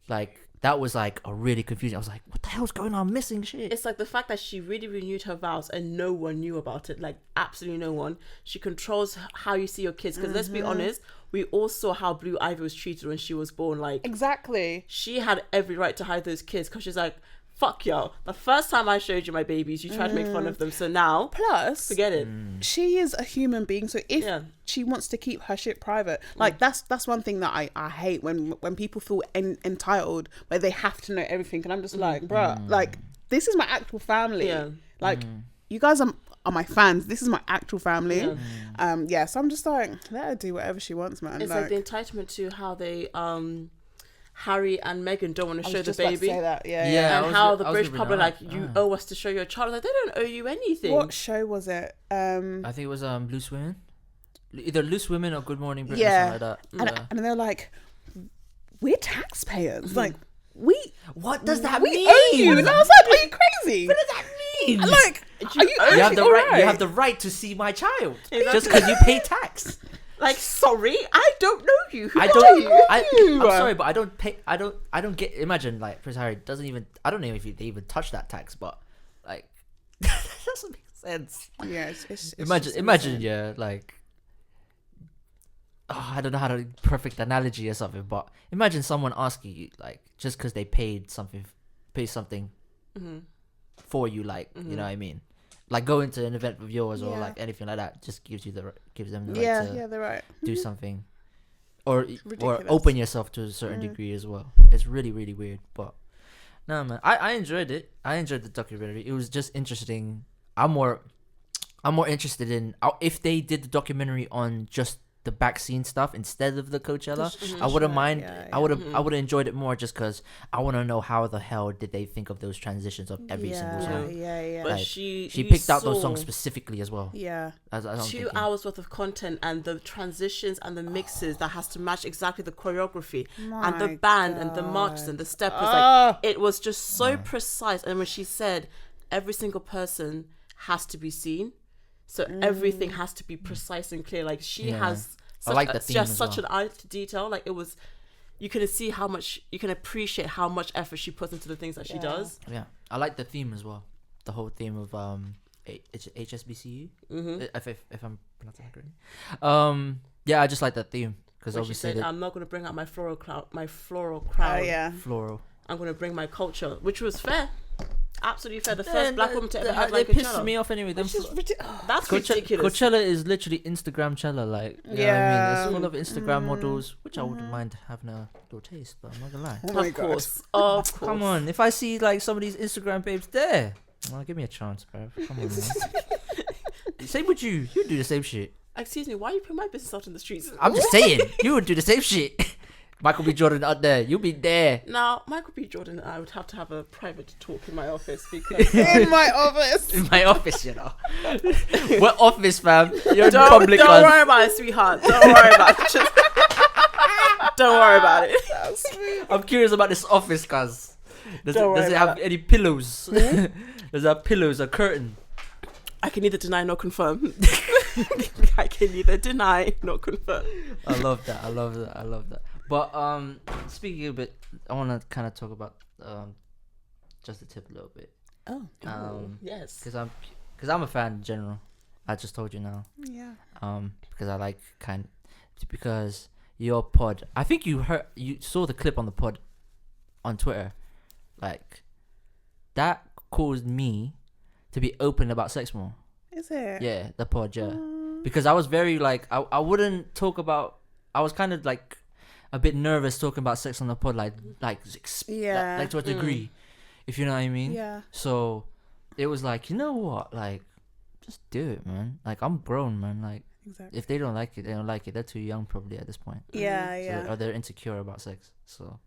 [SPEAKER 1] Like that was like a really confusing. I was like, what the hell's going on? I'm missing shit.
[SPEAKER 5] It's like the fact that she really renewed her vows and no one knew about it. Like absolutely no one. She controls how you see your kids. Because let's be honest, we all saw how Blue Ivy was treated when she was born. Like
[SPEAKER 2] Exactly.
[SPEAKER 5] she had every right to hide those kids because she's like, fuck y'all. The first time I showed you my babies, you tried to make fun of them. So now,
[SPEAKER 2] Plus,
[SPEAKER 5] forget it.
[SPEAKER 2] she is a human being. So if
[SPEAKER 5] Yeah.
[SPEAKER 2] she wants to keep her shit private, like that's one thing that I hate when people feel entitled where they have to know everything. And I'm just like, bruh, like this is my actual family.
[SPEAKER 5] Yeah.
[SPEAKER 2] Like you guys are my fans. This is my actual family. So I'm just like, let her do whatever she wants, man.
[SPEAKER 5] It's like the entitlement to how they Harry and Meghan don't want to show the
[SPEAKER 2] just about to
[SPEAKER 5] baby.
[SPEAKER 2] say that. Yeah.
[SPEAKER 1] Yeah.
[SPEAKER 5] And
[SPEAKER 1] I was
[SPEAKER 5] how
[SPEAKER 1] gonna-
[SPEAKER 5] the
[SPEAKER 1] I was
[SPEAKER 5] British
[SPEAKER 1] gonna
[SPEAKER 5] public
[SPEAKER 1] bring
[SPEAKER 5] like,
[SPEAKER 1] that
[SPEAKER 5] you
[SPEAKER 1] up.
[SPEAKER 5] owe us to show your child. Like, they don't owe you anything.
[SPEAKER 2] What show was it?
[SPEAKER 1] I think it was Loose Women, either Loose Women or Good Morning Britain,
[SPEAKER 2] Yeah.
[SPEAKER 1] something like that.
[SPEAKER 2] And they're like, we're taxpayers. Like we
[SPEAKER 1] What does that
[SPEAKER 2] we
[SPEAKER 1] mean?
[SPEAKER 2] owe you. And I was like, are you crazy?
[SPEAKER 1] What does that mean?
[SPEAKER 2] I'm like, are you
[SPEAKER 1] You have the
[SPEAKER 2] actually
[SPEAKER 1] right.
[SPEAKER 2] alright?
[SPEAKER 1] You have the right to see my child
[SPEAKER 5] Exactly.
[SPEAKER 1] just because you pay tax.
[SPEAKER 5] Like, sorry, I don't know you. Who
[SPEAKER 1] I
[SPEAKER 5] are
[SPEAKER 1] don't.
[SPEAKER 5] you?
[SPEAKER 1] I'm sorry, but I don't pay. I don't get. Imagine like Prince Harry doesn't even. I don't know if they even touch that tax, but like that doesn't make sense.
[SPEAKER 2] Yeah, it's
[SPEAKER 1] Imagine.
[SPEAKER 2] just
[SPEAKER 1] Imagine.
[SPEAKER 2] insane.
[SPEAKER 1] Yeah, like I don't know how to perfect analogy or something, but imagine someone asking you like just because they paid something
[SPEAKER 5] Mm-hmm.
[SPEAKER 1] for you, like you know what I mean, like going to an event of yours or like anything like that, just gives them the right to
[SPEAKER 2] they're right.
[SPEAKER 1] do something, or
[SPEAKER 2] ridiculous.
[SPEAKER 1] open yourself to a certain degree as well. It's really really weird, but no man, I enjoyed it. I enjoyed the documentary. It was just interesting. I'm more interested in if they did the documentary on just the back scene stuff instead of the Coachella. I wouldn't mind. I would have enjoyed it more just because I want to know how the hell did they think of those transitions of every single song.
[SPEAKER 2] Yeah.
[SPEAKER 5] But
[SPEAKER 1] Like,
[SPEAKER 5] she
[SPEAKER 1] picked out those songs specifically as well.
[SPEAKER 2] Yeah.
[SPEAKER 1] I don't
[SPEAKER 5] 2
[SPEAKER 1] think
[SPEAKER 5] hours worth of content and the transitions and the mixes that has to match exactly the choreography and the band and the marches and the steppers. Like it was just so precise. And when she said every single person has to be seen, so everything has to be precise and clear. Like she has such an eye to detail. Like it was, you can see how much, you can appreciate how much effort she puts into the things that she does.
[SPEAKER 1] Yeah, I like the theme as well. The whole theme of HSBCU. If I'm pronouncing it correctly. Yeah, I just like that theme because obviously
[SPEAKER 5] she said, "I'm not going to bring out my floral crown.
[SPEAKER 2] Oh yeah.
[SPEAKER 1] Floral.
[SPEAKER 5] I'm going to bring my culture," which was fair. Absolutely fair. The first black woman to ever have like
[SPEAKER 1] they
[SPEAKER 5] a
[SPEAKER 1] pissed
[SPEAKER 5] Coachella.
[SPEAKER 1] me off anyway.
[SPEAKER 5] That's ridiculous.
[SPEAKER 1] Coachella is literally Instagram Chella, like you know what I mean? It's full of Instagram models, which I wouldn't mind having a little taste, but I'm not gonna lie.
[SPEAKER 2] Oh my
[SPEAKER 5] Of course.
[SPEAKER 1] Come on, if I see like some of these Instagram babes there, well, give me a chance, bro. Come on, man. Same with you. You do the same shit.
[SPEAKER 5] Excuse me, why are you putting my business out in the streets?
[SPEAKER 1] I'm just saying, you would do the same shit. Michael B. Jordan out there, you'll be there.
[SPEAKER 5] Now, Michael B. Jordan and I would have to have a private talk in my office because
[SPEAKER 2] In my office.
[SPEAKER 1] In my office, you know. What office, fam? You're in
[SPEAKER 5] don't
[SPEAKER 1] public.
[SPEAKER 5] worry about it, sweetheart. Don't worry about it. Just don't worry about it.
[SPEAKER 1] I'm curious about this office, cuz. Does it have any pillows? Does it have pillows, a curtain?
[SPEAKER 5] I can neither deny nor confirm. I can neither deny nor confirm.
[SPEAKER 1] I love that. But speaking a bit, I want to kind of talk about just the tip a little bit.
[SPEAKER 5] Yes.
[SPEAKER 1] Because I'm a fan in general. I just told you now.
[SPEAKER 2] Yeah.
[SPEAKER 1] Because I like because your pod. I think you saw the clip on the pod on Twitter, like that caused me to be open about sex more.
[SPEAKER 2] Is it?
[SPEAKER 1] Yeah, the pod. Yeah, because I was very like I wouldn't talk about. I was kind of like a bit nervous talking about sex on the pod, like to a degree, if you know what I mean.
[SPEAKER 2] Yeah.
[SPEAKER 1] So it was like, you know what, like just do it, man. Like I'm grown, man. Like
[SPEAKER 2] Exactly.
[SPEAKER 1] if they don't like it, they don't like it. They're too young probably at this point.
[SPEAKER 2] Yeah,
[SPEAKER 1] So, or they're insecure about sex. So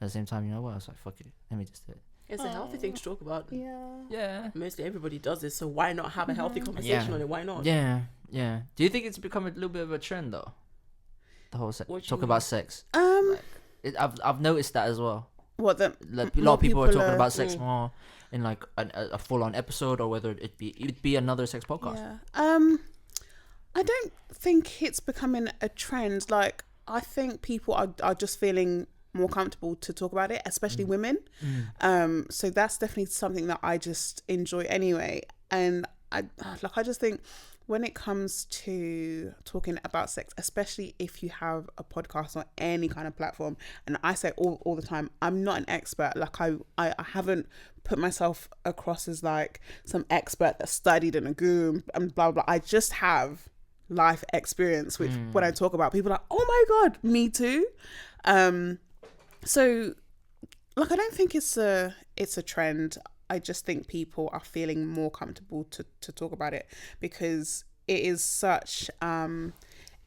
[SPEAKER 1] at the same time, you know what? I was like, fuck it. Let me just do it.
[SPEAKER 5] It's a healthy thing to talk about.
[SPEAKER 1] Yeah.
[SPEAKER 5] Mostly everybody does this, so why not have a healthy conversation on it? Why not?
[SPEAKER 1] Yeah. Do you think it's become a little bit of a trend though? The whole talk about sex. I've noticed that as well.
[SPEAKER 2] What the?
[SPEAKER 1] Like, a lot of people are talking about sex more in like a full-on episode, or whether it'd be another sex podcast.
[SPEAKER 2] Yeah. I don't think it's becoming a trend. Like, I think people are just feeling more comfortable to talk about it, especially women. So that's definitely something that I just enjoy anyway. And I just think when it comes to talking about sex, especially if you have a podcast or any kind of platform, and I say all the time, I'm not an expert. Like I haven't put myself across as like some expert that studied in a goon and blah, blah. I just have life experience, which when I talk about, people are like, oh my God, me too. So like, I don't think it's a trend. I just think people are feeling more comfortable to talk about it because it is such an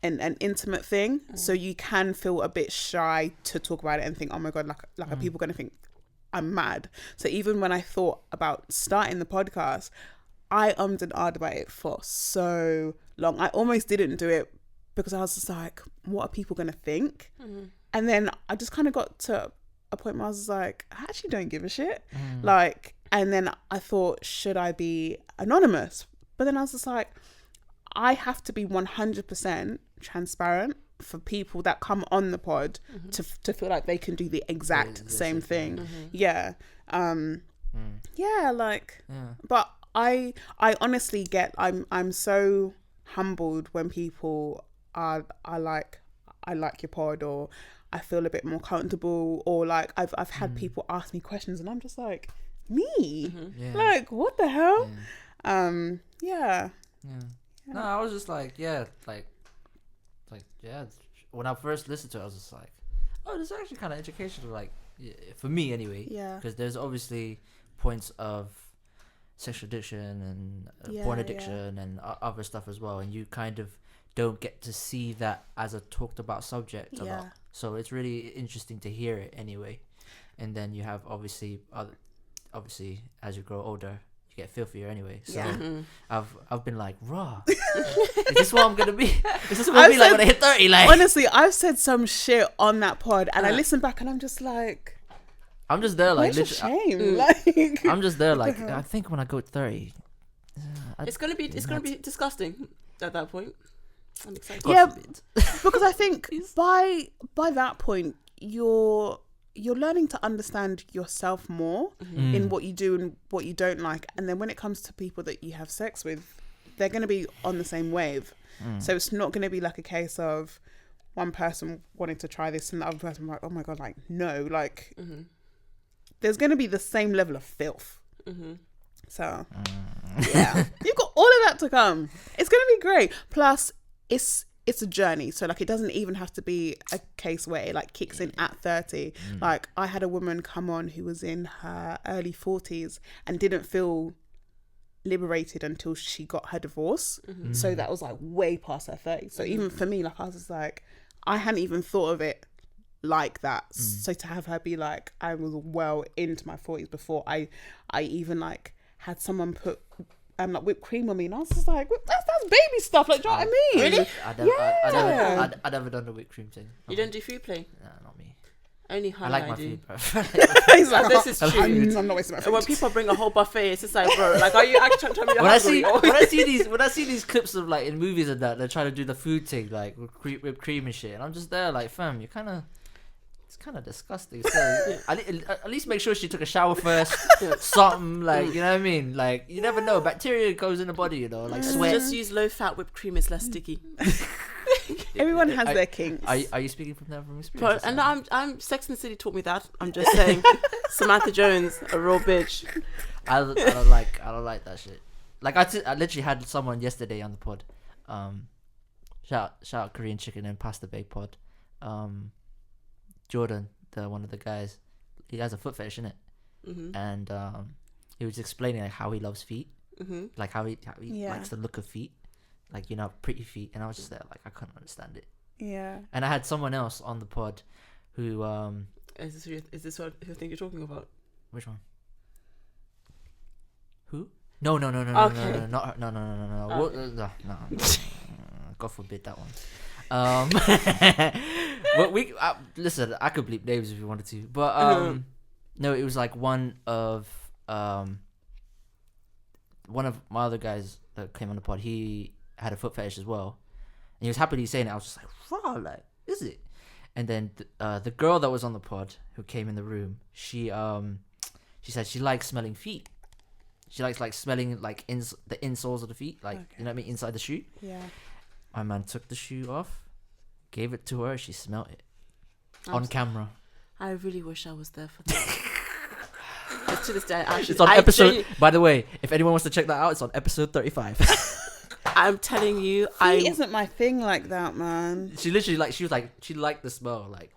[SPEAKER 2] intimate thing. So you can feel a bit shy to talk about it and think, oh my God, like are people going to think I'm mad? So even when I thought about starting the podcast, I and ahed about it for so long. I almost didn't do it because I was just like, what are people going to think? And then I just kind of got to a point where I was like, I actually don't give a shit. Like, and then I thought, should I be anonymous? But then I was just like, I have to be 100% transparent for people that come on the pod to feel like they can do the exact same thing. Yeah. But I honestly get, I'm so humbled when people are like, I like your pod, or I feel a bit more comfortable, or like I've had people ask me questions and I'm just like, me? Like, what the hell? Yeah.
[SPEAKER 1] No, I was just like, when I first listened to it, I was just like, oh, this is actually kind of educational, like, for me anyway.
[SPEAKER 2] Yeah.
[SPEAKER 1] Because there's obviously points of sexual addiction and porn addiction and other stuff as well, and you kind of don't get to see that as a talked about subject a lot. So it's really interesting to hear it anyway. And then you have obviously as you grow older, you get filthier anyway. So I've been like, raw. Is this what I'm gonna be? Is this what I'm gonna be like when I hit 30? Like,
[SPEAKER 2] honestly, I've said some shit on that pod, and I listen back and I'm just like,
[SPEAKER 1] I'm just there like,
[SPEAKER 2] where's your shame? Like,
[SPEAKER 1] I'm just there like, I think when I go 30,
[SPEAKER 5] it's gonna be disgusting at that point. I'm excited.
[SPEAKER 2] Because I think by that point you're learning to understand yourself more in what you do and what you don't like, and then when it comes to people that you have sex with, they're going to be on the same wave. So it's not going to be like a case of one person wanting to try this and the other person like, oh my god, like, no, like there's going to be the same level of filth. So yeah, you've got all of that to come. It's going to be great. Plus it's a journey, so like it doesn't even have to be a case where it like kicks in at 30. Like, I had a woman come on who was in her early 40s and didn't feel liberated until she got her divorce. So that was like way past her 30s. So even for me, like, I was just like, I hadn't even thought of it like that. So to have her be like, I was well into my 40s before I even like had someone put like whipped cream on me, and I was just like, that's baby stuff, like, do you know what I mean?
[SPEAKER 5] Really?
[SPEAKER 1] I never done the whipped cream thing.
[SPEAKER 5] You don't do food play?
[SPEAKER 1] Nah, not me.
[SPEAKER 5] Only
[SPEAKER 1] I
[SPEAKER 5] honey.
[SPEAKER 1] like my food, bro.
[SPEAKER 2] He's like,
[SPEAKER 5] this is true.
[SPEAKER 2] I'm not wasting my food.
[SPEAKER 5] When people bring a whole buffet, it's just like, bro, like, are you actually trying to tell me
[SPEAKER 1] when I see these clips of like in movies and that, they're trying to do the food thing, like whipped cream and shit, and I'm just there like, fam, it's kind of disgusting. So at least make sure she took a shower first, something, like, you know what I mean? Like, you never know, bacteria goes in the body, you know, like sweat.
[SPEAKER 5] Just use low fat whipped cream; it's less sticky.
[SPEAKER 2] Everyone has their kinks.
[SPEAKER 1] Are you speaking from experience?
[SPEAKER 5] And I'm Sex and the City taught me that. I'm just saying, Samantha Jones, a real bitch.
[SPEAKER 1] I don't like that shit. Like, I literally had someone yesterday on the pod. Shout out Korean Chicken and Pasta Bake pod. Jordan, one of the guys, he has a foot fetish, innit? And he was explaining like how he loves feet, like how he likes the look of feet, like, you know, pretty feet. And I was just there like, I couldn't understand it. Yeah. And I had someone else on the pod who
[SPEAKER 5] is this what you think you're talking about?
[SPEAKER 1] Which one? Who? No,
[SPEAKER 5] Okay.
[SPEAKER 1] No. God forbid that one. Well, listen, I could bleep names if you wanted to, but no, it was like one of my other guys that came on the pod. He had a foot fetish as well, and he was happily saying it. I was just like, "Raw, like, is it?" And then the girl that was on the pod who came in the room, she said she likes smelling feet. She likes like smelling like the insoles of the feet, like, you know what I mean, inside the shoe. Yeah. My man took the shoe off, gave it to her. She smelled it on camera.
[SPEAKER 5] I really wish I was there for that. To this day,
[SPEAKER 1] it's on episode. By the way, if anyone wants to check that out, it's on episode 35.
[SPEAKER 5] I'm telling you,
[SPEAKER 2] feet isn't my thing like that, man.
[SPEAKER 1] She literally she liked the smell, like.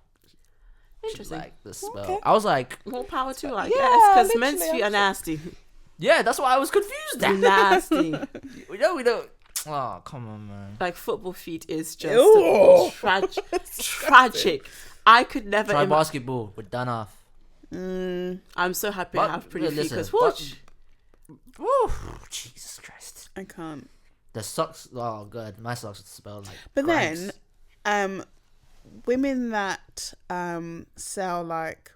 [SPEAKER 5] Interesting.
[SPEAKER 1] She liked the smell. Okay. I was like,
[SPEAKER 5] more power to her, I guess, because men's feet are nasty.
[SPEAKER 1] Yeah, that's why I was confused.
[SPEAKER 5] Nasty.
[SPEAKER 1] we don't. Oh, come on, man.
[SPEAKER 5] Like, football feet is just tragic. I could never.
[SPEAKER 1] Try basketball. We're done off.
[SPEAKER 5] I'm so happy I have pretty feet. Because
[SPEAKER 1] Jesus Christ.
[SPEAKER 2] I can't.
[SPEAKER 1] The socks. Oh, God. My socks smell like.
[SPEAKER 2] But
[SPEAKER 1] gripes.
[SPEAKER 2] then, women that sell like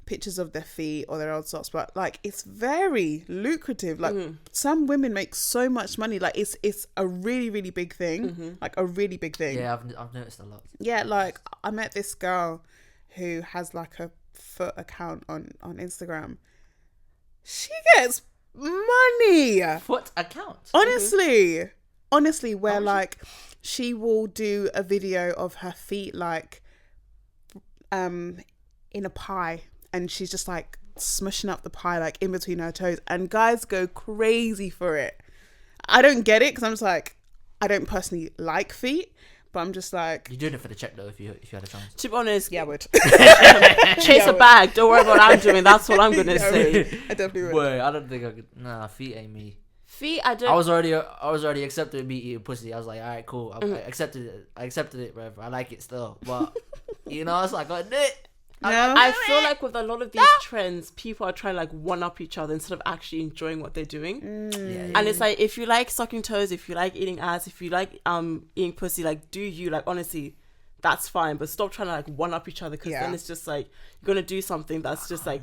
[SPEAKER 2] pictures of their feet or their old socks, but like, it's very lucrative. Like, some women make so much money. Like, it's a really, really big thing. Like, a really big thing.
[SPEAKER 1] Yeah, I've noticed a lot.
[SPEAKER 2] Yeah, like, I met this girl who has like a foot account on Instagram. She gets money.
[SPEAKER 1] Foot account?
[SPEAKER 2] Honestly, where like she will do a video of her feet like in a pie, and she's just like smushing up the pie like in between her toes, and guys go crazy for it. I don't get it because I'm just like, I don't personally like feet, but I'm just like,
[SPEAKER 1] You're doing it for the check though. If you had a chance.
[SPEAKER 5] To be honest,
[SPEAKER 2] yeah, I would.
[SPEAKER 5] chase a bag. Don't worry about what I'm doing. That's what I'm gonna say.
[SPEAKER 2] I definitely would.
[SPEAKER 1] Wait, I don't think I could. Nah, feet ain't me.
[SPEAKER 5] Feet, I don't.
[SPEAKER 1] I was already accepted me eating pussy. I was like, all right, cool. I accepted it. I accepted it, whatever. I like it still, but you know, it's like I did it.
[SPEAKER 5] I feel like with a lot of these trends, people are trying to like one up each other instead of actually enjoying what they're doing.
[SPEAKER 1] Yeah.
[SPEAKER 5] And it's like, if you like sucking toes, if you like eating ass, if you like eating pussy, like do you, like honestly, that's fine. But stop trying to like one up each other, because then it's just like you're gonna do something that's just like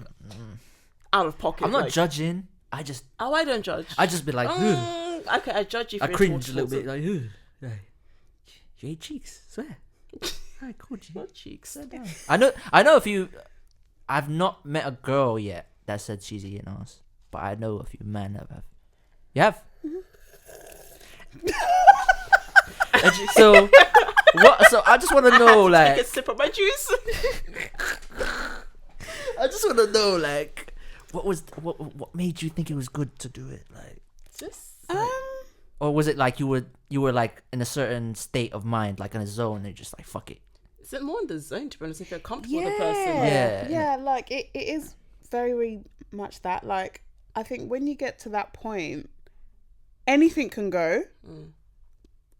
[SPEAKER 5] out of pocket.
[SPEAKER 1] I'm not
[SPEAKER 5] like,
[SPEAKER 1] judging. I
[SPEAKER 5] don't judge.
[SPEAKER 1] I just be like,
[SPEAKER 5] okay, I judge you.
[SPEAKER 1] I cringe a little bit, like, like, you ate cheeks, swear. Alright, cool, G.
[SPEAKER 5] What cheeks?
[SPEAKER 1] I know a few. I've not met a girl yet that said she's eating ass, but I know a few men that have. You have? So what? So I just want to know, like,
[SPEAKER 5] take a sip of my juice.
[SPEAKER 1] I just want to know, like, what made you think it was good to do it, like,
[SPEAKER 5] Just
[SPEAKER 1] or was it like you were like in a certain state of mind, like in a zone, and you're just like, fuck it.
[SPEAKER 5] is it more in the zone, to be honest, if you're comfortable with the person?
[SPEAKER 1] Yeah.
[SPEAKER 2] Like it is very, very much that. Like, I think when you get to that point, anything can go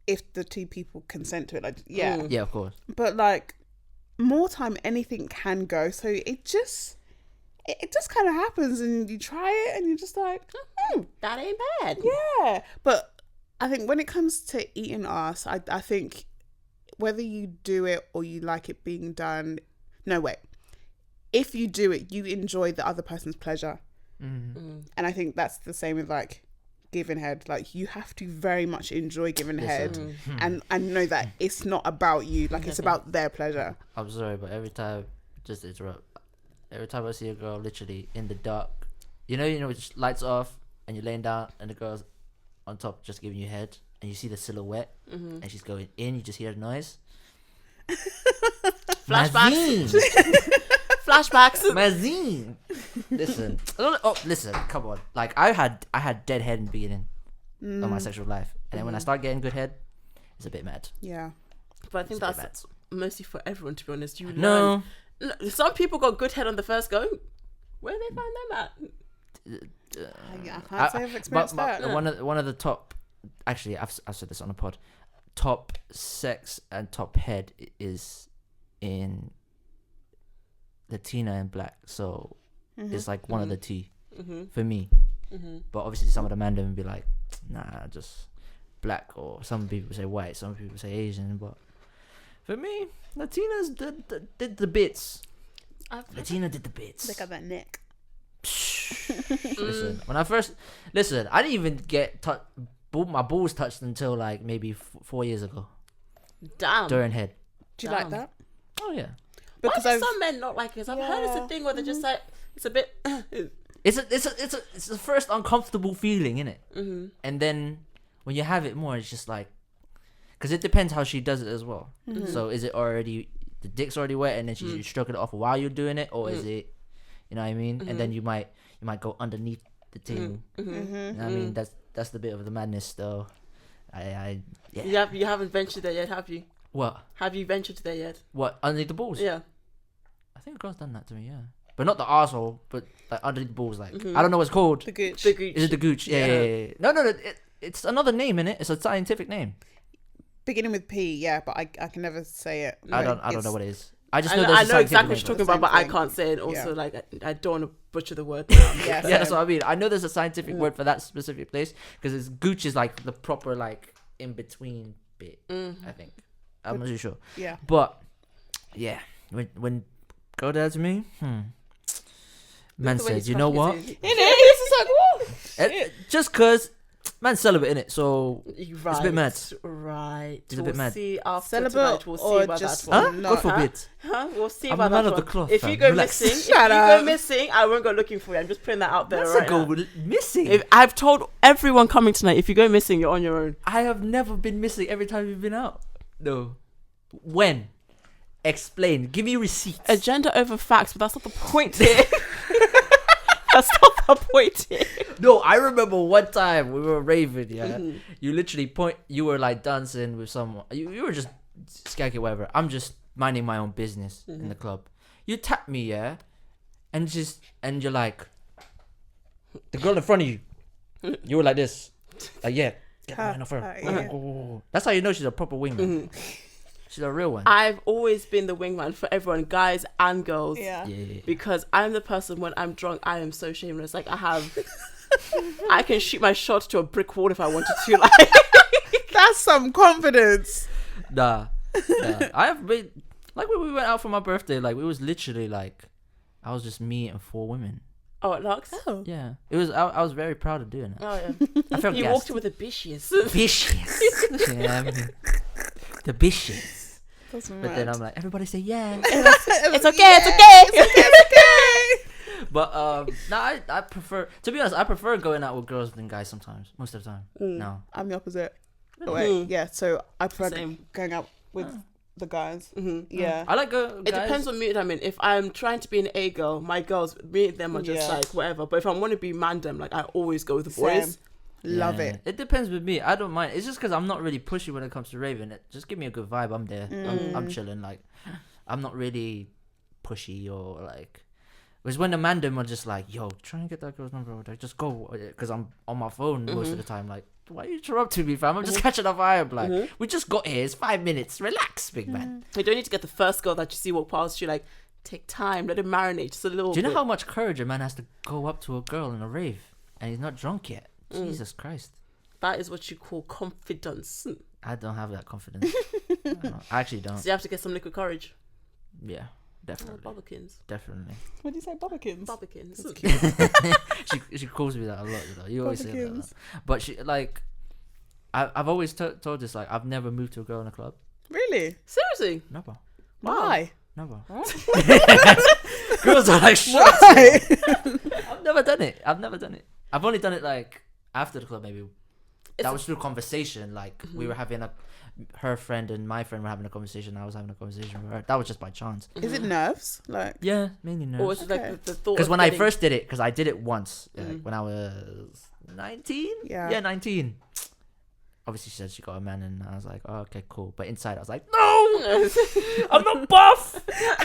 [SPEAKER 2] if the two people consent to it. Like,
[SPEAKER 1] Yeah, of course.
[SPEAKER 2] but like more time, anything can go. So it just kind of happens, and you try it, and you're just like,
[SPEAKER 5] That ain't bad.
[SPEAKER 2] yeah. But I think when it comes to eating ass, I think whether you do it or you like it being done, no, wait. If you do it, you enjoy the other person's pleasure. And I think that's the same with like giving head. Like, you have to very much enjoy giving head and know that it's not about you. Like, it's about their pleasure.
[SPEAKER 1] I'm sorry, but every time, just to interrupt, every time I see a girl literally in the dark, you know, it's lights off and you're laying down and the girl's on top just giving you head, and you see the silhouette and she's going in, you just hear the noise.
[SPEAKER 5] Flashbacks. Flashbacks.
[SPEAKER 1] Mazine. Listen. Listen, come on. Like, I had dead head in the beginning of my sexual life, and then when I start getting good head, it's a bit mad.
[SPEAKER 2] Yeah.
[SPEAKER 5] But I think that's mostly for everyone, to be honest. You
[SPEAKER 1] No.
[SPEAKER 5] learn. Some people got good head on the first go. Where do they find them at?
[SPEAKER 2] I can't say I've experienced that.
[SPEAKER 1] One of the top, actually, I've said this on a pod, top sex and top head is in Latina and black, so it's like one of the two for me. But obviously some of the men would be like, nah, just black, or some people say white, some people say Asian, but for me, Latinas did the bits. Latina did the bits.
[SPEAKER 2] Look at that neck.
[SPEAKER 1] Listen, when I first I didn't even get my balls touched until like maybe 4 years ago.
[SPEAKER 5] Damn.
[SPEAKER 1] During head.
[SPEAKER 2] Do you like that?
[SPEAKER 1] Oh yeah.
[SPEAKER 2] Because
[SPEAKER 5] why do some men not like it? I've heard it's a thing where they're just like, it's a bit.
[SPEAKER 1] It's the first uncomfortable feeling, innit? And then when you have it more, it's just like, because it depends how she does it as well. So is it already, the dick's already wet, and then she's stroking it off while you're doing it, or is it, you know what I mean? And then you might go underneath the thing. You know what I mean? That's the bit of the madness, though. Yeah.
[SPEAKER 5] You haven't ventured there yet, have you?
[SPEAKER 1] What?
[SPEAKER 5] Have you ventured there yet?
[SPEAKER 1] What, underneath the balls?
[SPEAKER 5] Yeah.
[SPEAKER 1] I think a girl's done that to me, yeah. But not the arsehole, but like underneath the balls, like, I don't know what it's called.
[SPEAKER 2] The gooch.
[SPEAKER 5] The gooch.
[SPEAKER 1] Is it the gooch? Yeah. No, it's another name, innit? It's a scientific name.
[SPEAKER 2] Beginning with P, yeah, but I can never say it.
[SPEAKER 1] I don't know what it is. I just
[SPEAKER 5] I
[SPEAKER 1] know
[SPEAKER 5] know,
[SPEAKER 1] there's
[SPEAKER 5] I
[SPEAKER 1] a
[SPEAKER 5] know
[SPEAKER 1] scientific
[SPEAKER 5] exactly what
[SPEAKER 1] name.
[SPEAKER 5] you're talking about, but I
[SPEAKER 2] thing.
[SPEAKER 5] can't say it. Also,
[SPEAKER 2] Yeah.
[SPEAKER 5] like, I don't want to butcher the word.
[SPEAKER 2] Yeah,
[SPEAKER 1] Yeah, that's what I mean. I know there's a scientific word for that specific place, because it's gooch is like the proper like in between bit. I think. I'm not too sure.
[SPEAKER 2] Yeah.
[SPEAKER 1] But yeah, when go there to me, man
[SPEAKER 5] the way
[SPEAKER 1] said,
[SPEAKER 5] he's
[SPEAKER 1] you know what?
[SPEAKER 5] fucking
[SPEAKER 2] It is. It's like, whoa.
[SPEAKER 1] Just cause man's celibate in it, so
[SPEAKER 5] Right.
[SPEAKER 1] it's a bit mad.
[SPEAKER 5] Right.
[SPEAKER 1] It's a bit mad.
[SPEAKER 5] See after
[SPEAKER 2] Celibate
[SPEAKER 5] tonight, we'll see
[SPEAKER 2] or
[SPEAKER 5] about
[SPEAKER 2] just
[SPEAKER 5] that one.
[SPEAKER 1] Huh?
[SPEAKER 2] No.
[SPEAKER 1] God forbid.
[SPEAKER 5] Huh? We'll see
[SPEAKER 1] I'm
[SPEAKER 5] about
[SPEAKER 1] a man
[SPEAKER 5] that
[SPEAKER 1] of the
[SPEAKER 5] one.
[SPEAKER 1] cloth,
[SPEAKER 5] If
[SPEAKER 1] fam.
[SPEAKER 5] you go
[SPEAKER 1] Relax.
[SPEAKER 5] missing,
[SPEAKER 2] Shut up.
[SPEAKER 5] I won't go looking for you. I'm just putting that out there
[SPEAKER 1] That's
[SPEAKER 5] right
[SPEAKER 1] a
[SPEAKER 5] now.
[SPEAKER 1] go missing.
[SPEAKER 5] If I've told everyone coming tonight, if you go missing, you're on your own.
[SPEAKER 1] I have never been missing every time you've been out. No. When? Explain. Give me receipts.
[SPEAKER 5] Agenda over facts, but that's not the point here. That's not the point here.
[SPEAKER 1] No, I remember one time we were raving, yeah.
[SPEAKER 5] Mhm.
[SPEAKER 1] You literally you were like dancing with someone. You were just skanking, whatever. I'm just minding my own business in the club. You tap me, yeah, and you're like, the girl in front of you. You were like this, like yeah, get mine off her.
[SPEAKER 2] yeah.
[SPEAKER 1] Oh. That's how you know she's a proper wingman. She's a real one.
[SPEAKER 5] I've always been the wingman for everyone, guys and girls.
[SPEAKER 2] Yeah.
[SPEAKER 1] Yeah.
[SPEAKER 5] Because I'm the person, when I'm drunk, I am so shameless. Like, I can shoot my shot to a brick wall if I wanted to. Like,
[SPEAKER 2] That's some confidence.
[SPEAKER 1] Nah. I have been like when we went out for my birthday. Like it was literally like I was just me and 4 women.
[SPEAKER 5] oh, it looks.
[SPEAKER 2] Oh.
[SPEAKER 1] Yeah, it was. I was very proud of doing it.
[SPEAKER 5] Oh yeah.
[SPEAKER 1] I felt
[SPEAKER 5] You
[SPEAKER 1] gassed.
[SPEAKER 5] walked in with a bitches.
[SPEAKER 1] Vicious. Yeah, I mean, the vicious.
[SPEAKER 2] That's
[SPEAKER 1] But then I'm like, everybody say yeah.
[SPEAKER 5] It's okay. It's okay.
[SPEAKER 1] But no, I prefer. To be honest, I prefer going out with girls than guys sometimes. Most of the time. No.
[SPEAKER 2] I'm the opposite. Oh, wait, yeah. So I prefer
[SPEAKER 5] Same.
[SPEAKER 2] going out with the guys.
[SPEAKER 5] Mhm.
[SPEAKER 2] Yeah.
[SPEAKER 1] I like guys.
[SPEAKER 5] It depends what mood I'm in. If I'm trying to be an A girl, my girls, me and them are just
[SPEAKER 2] Yeah.
[SPEAKER 5] like whatever. But if I want to be mandem, like I always go with the boys.
[SPEAKER 2] Same. Love
[SPEAKER 1] Yeah.
[SPEAKER 2] it.
[SPEAKER 1] It depends with me. I don't mind. It's just because I'm not really pushy when it comes to raving. Just give me a good vibe. I'm there. I'm chilling. Like, I'm not really pushy or like. Whereas when the man them are just like, yo, try and get that girl's number. Like, just go. Because I'm on my phone most of the time. Like, why are you interrupting me, fam? I'm just catching a vibe. Like, we just got here. It's 5 minutes. Relax, big man.
[SPEAKER 5] You don't need to get the first girl that you see walk past you. Like, take time, let it marinate just a little
[SPEAKER 1] Do you know
[SPEAKER 5] bit.
[SPEAKER 1] how much courage a man has to go up to a girl in a rave and he's not drunk yet? Jesus Christ.
[SPEAKER 5] That is what you call confidence.
[SPEAKER 1] I don't have that confidence. I actually don't.
[SPEAKER 5] So you have to get some liquid courage.
[SPEAKER 1] Yeah, definitely.
[SPEAKER 5] Bubblikins.
[SPEAKER 1] Definitely.
[SPEAKER 2] What do you say, Bubblikins?
[SPEAKER 5] Bubblikins.
[SPEAKER 1] She calls me that a lot, you know. You always say that.
[SPEAKER 2] Bubblikins.
[SPEAKER 1] But she, like, I've always told this, like, I've never moved to a girl in a club.
[SPEAKER 2] Really?
[SPEAKER 5] Seriously?
[SPEAKER 1] Never.
[SPEAKER 2] Why?
[SPEAKER 1] Never. Girls are like, shut
[SPEAKER 2] Why?
[SPEAKER 1] I've never done it. I've only done it, like, after the club, maybe. That was through conversation. Like, we were having her friend and my friend were having a conversation. I was having a conversation with her. That was just by chance.
[SPEAKER 2] Is it nerves? Like,
[SPEAKER 1] Yeah, mainly
[SPEAKER 5] Or
[SPEAKER 1] nerves.
[SPEAKER 5] was it like the thought?
[SPEAKER 1] Because
[SPEAKER 5] of
[SPEAKER 1] when I
[SPEAKER 5] getting-
[SPEAKER 1] first did it, because I did it once, like, when I was 19.
[SPEAKER 2] Yeah.
[SPEAKER 1] 19. Obviously, she said she got a man, and I was like, oh, okay, cool. But inside, I was like, no, I'm not buff.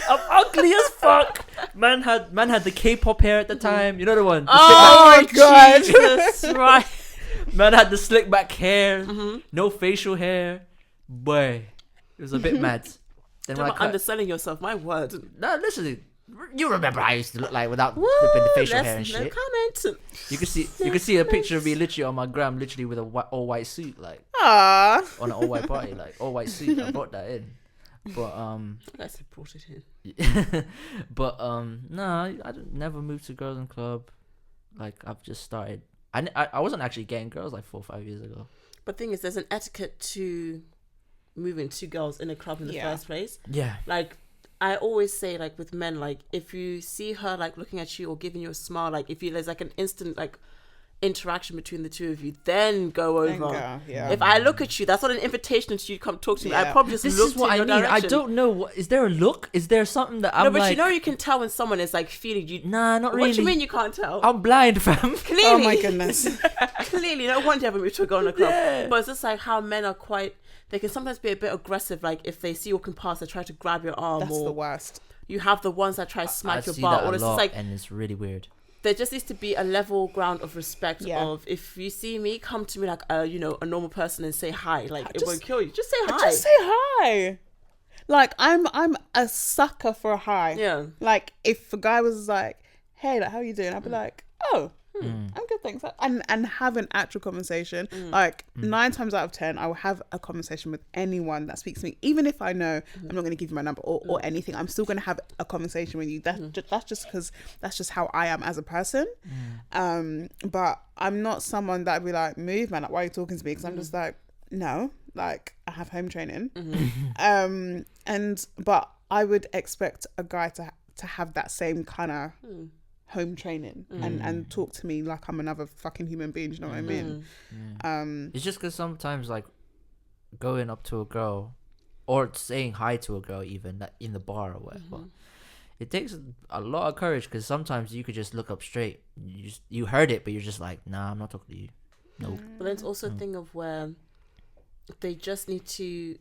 [SPEAKER 1] I'm ugly as fuck. Man had the K-pop hair at the time. You know the one. The
[SPEAKER 5] Oh
[SPEAKER 2] my God.
[SPEAKER 5] Jesus, right.
[SPEAKER 1] Man had the slick back hair, no facial hair. Boy, it was a bit mad. Then when I
[SPEAKER 5] Don't
[SPEAKER 1] cut,
[SPEAKER 5] underselling yourself. My word.
[SPEAKER 1] no, listen, you remember how I used to look like without flipping the facial hair and
[SPEAKER 5] No
[SPEAKER 1] shit.
[SPEAKER 5] comment.
[SPEAKER 1] You could see a picture of me literally on my gram, literally with a all white suit, like
[SPEAKER 2] ah,
[SPEAKER 1] on an all white party, like all white suit. I brought that in, but
[SPEAKER 5] I said brought it in.
[SPEAKER 1] but no, I never moved to girls in club. Like I've just started. I wasn't actually getting girls like 4 or 5 years ago.
[SPEAKER 5] But thing is, there's an etiquette to moving 2 girls in a club in the
[SPEAKER 2] Yeah.
[SPEAKER 5] first place.
[SPEAKER 1] Yeah.
[SPEAKER 5] Like, I always say, like, with men, like, if you see her, like, looking at you or giving you a smile, like, if there's, like, an instant, like, interaction between the two of you, then go over.
[SPEAKER 2] Then go, yeah.
[SPEAKER 5] If I look at you, that's not an invitation to you to come talk to me. I
[SPEAKER 2] Yeah.
[SPEAKER 5] probably just
[SPEAKER 1] This
[SPEAKER 5] looked
[SPEAKER 1] is what I
[SPEAKER 5] in
[SPEAKER 1] mean.
[SPEAKER 5] your
[SPEAKER 1] I
[SPEAKER 5] direction.
[SPEAKER 1] don't know. Is there a look? Is there something that I'm
[SPEAKER 5] No, but
[SPEAKER 1] like?
[SPEAKER 5] you know you can tell when someone is, like, feeling you.
[SPEAKER 1] Nah, not really.
[SPEAKER 5] What do you mean you can't tell?
[SPEAKER 1] I'm blind, fam.
[SPEAKER 5] Clearly.
[SPEAKER 2] oh my goodness.
[SPEAKER 5] Clearly, no wonder you haven't moved to a girl in a club.
[SPEAKER 1] Yeah.
[SPEAKER 5] But it's just like how men are quite. They can sometimes be a bit aggressive. Like if they see you walking past, they try to grab your arm.
[SPEAKER 2] That's
[SPEAKER 5] or
[SPEAKER 2] the worst.
[SPEAKER 5] you have the ones that try to
[SPEAKER 1] I
[SPEAKER 5] smack your
[SPEAKER 1] see
[SPEAKER 5] butt.
[SPEAKER 1] that
[SPEAKER 5] Or
[SPEAKER 1] a
[SPEAKER 5] it's
[SPEAKER 1] lot,
[SPEAKER 5] just like
[SPEAKER 1] and it's really weird.
[SPEAKER 5] there just needs to be a level ground of respect.
[SPEAKER 2] Yeah.
[SPEAKER 5] Of if you see me, come to me like a normal person and say hi. Like it
[SPEAKER 2] Just-
[SPEAKER 5] won't kill you. Just say hi.
[SPEAKER 2] Just say hi. Like I'm a sucker for a hi.
[SPEAKER 5] Yeah.
[SPEAKER 2] Like if a guy was like, "Hey, like how you doing?" I'd be like, "Oh, I'm good, thanks. And have an actual conversation. Like 9 times out of 10, I will have a conversation with anyone that speaks to me, even if I know I'm not going to give you my number or anything. I'm still going to have a conversation with you. That's just because that's just how I am as a person. But I'm not someone that'd be like, move, man. Like, why are you talking to me? Because I'm just like, no. Like, I have home training. But I would expect a guy to have that same kind of home training and talk to me like I'm another fucking human being. Do you know what I mean?
[SPEAKER 1] It's just because sometimes, like, going up to a girl or saying hi to a girl, even like, in the bar or whatever, it takes a lot of courage, because sometimes you could just look up straight. You heard it, but you're just like, nah, I'm not talking to you. Nope.
[SPEAKER 5] But then it's also a thing of where they just need to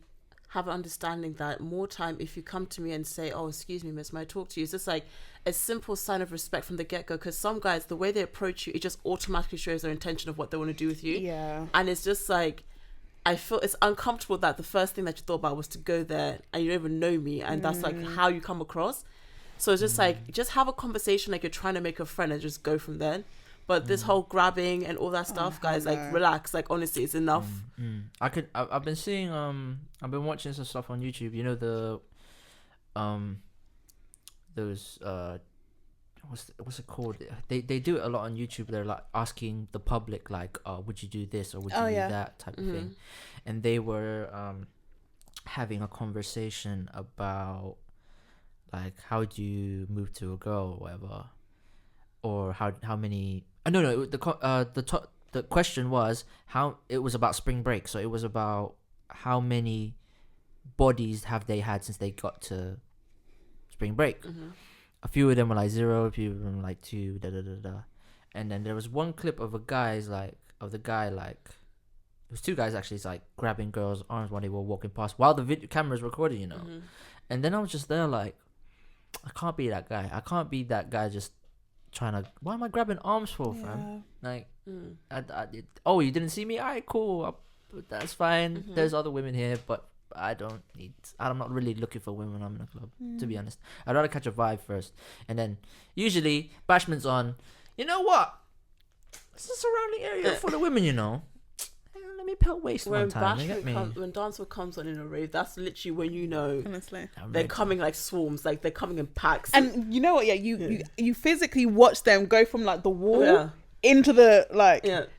[SPEAKER 5] have an understanding that more time, if you come to me and say, oh, excuse me, miss, may I talk to you? It's just like a simple sign of respect from the get-go, because some guys, the way they approach you, it just automatically shows their intention of what they want to do with you.
[SPEAKER 2] Yeah.
[SPEAKER 5] And it's just like, I feel it's uncomfortable that the first thing that you thought about was to go there and you don't even know me, and that's like how you come across. So it's just like, just have a conversation like you're trying to make a friend and just go from there. But this whole grabbing and all that stuff, guys, like, relax. Like, honestly, it's enough.
[SPEAKER 1] I've been seeing I've been watching some stuff on YouTube. You know, the those what's it called? They do it a lot on YouTube. They're like asking the public, like, would you do this or would you do that type of thing. And they were having a conversation about, like, how do you move to a girl or whatever, or how many. No. The question was how. It was about spring break, so it was about how many bodies have they had since they got to spring break. A few of them were like 0, a few of them were like 2, and then there was one clip of the guy, like, it was 2 guys actually, it's like grabbing girls' arms while they were walking past while the video camera's recording, you know. And then I was just there like, I can't be that guy. I can't be that guy just trying to, why am I grabbing arms for, fam? Like, oh, you didn't see me? Alright, cool. That's fine. There's other women here, but I'm not really looking for women when I'm in a club, to be honest. I'd rather catch a vibe first. And then, usually, bashment's on, you know what? It's a surrounding area full of women, you know. Let me pelt waist one time.
[SPEAKER 5] When dancehall comes on in a rave, that's literally when you know,
[SPEAKER 2] honestly,
[SPEAKER 5] they're coming like swarms, like they're coming in packs.
[SPEAKER 2] And you know what? Yeah, you physically watch them go from like the wall into the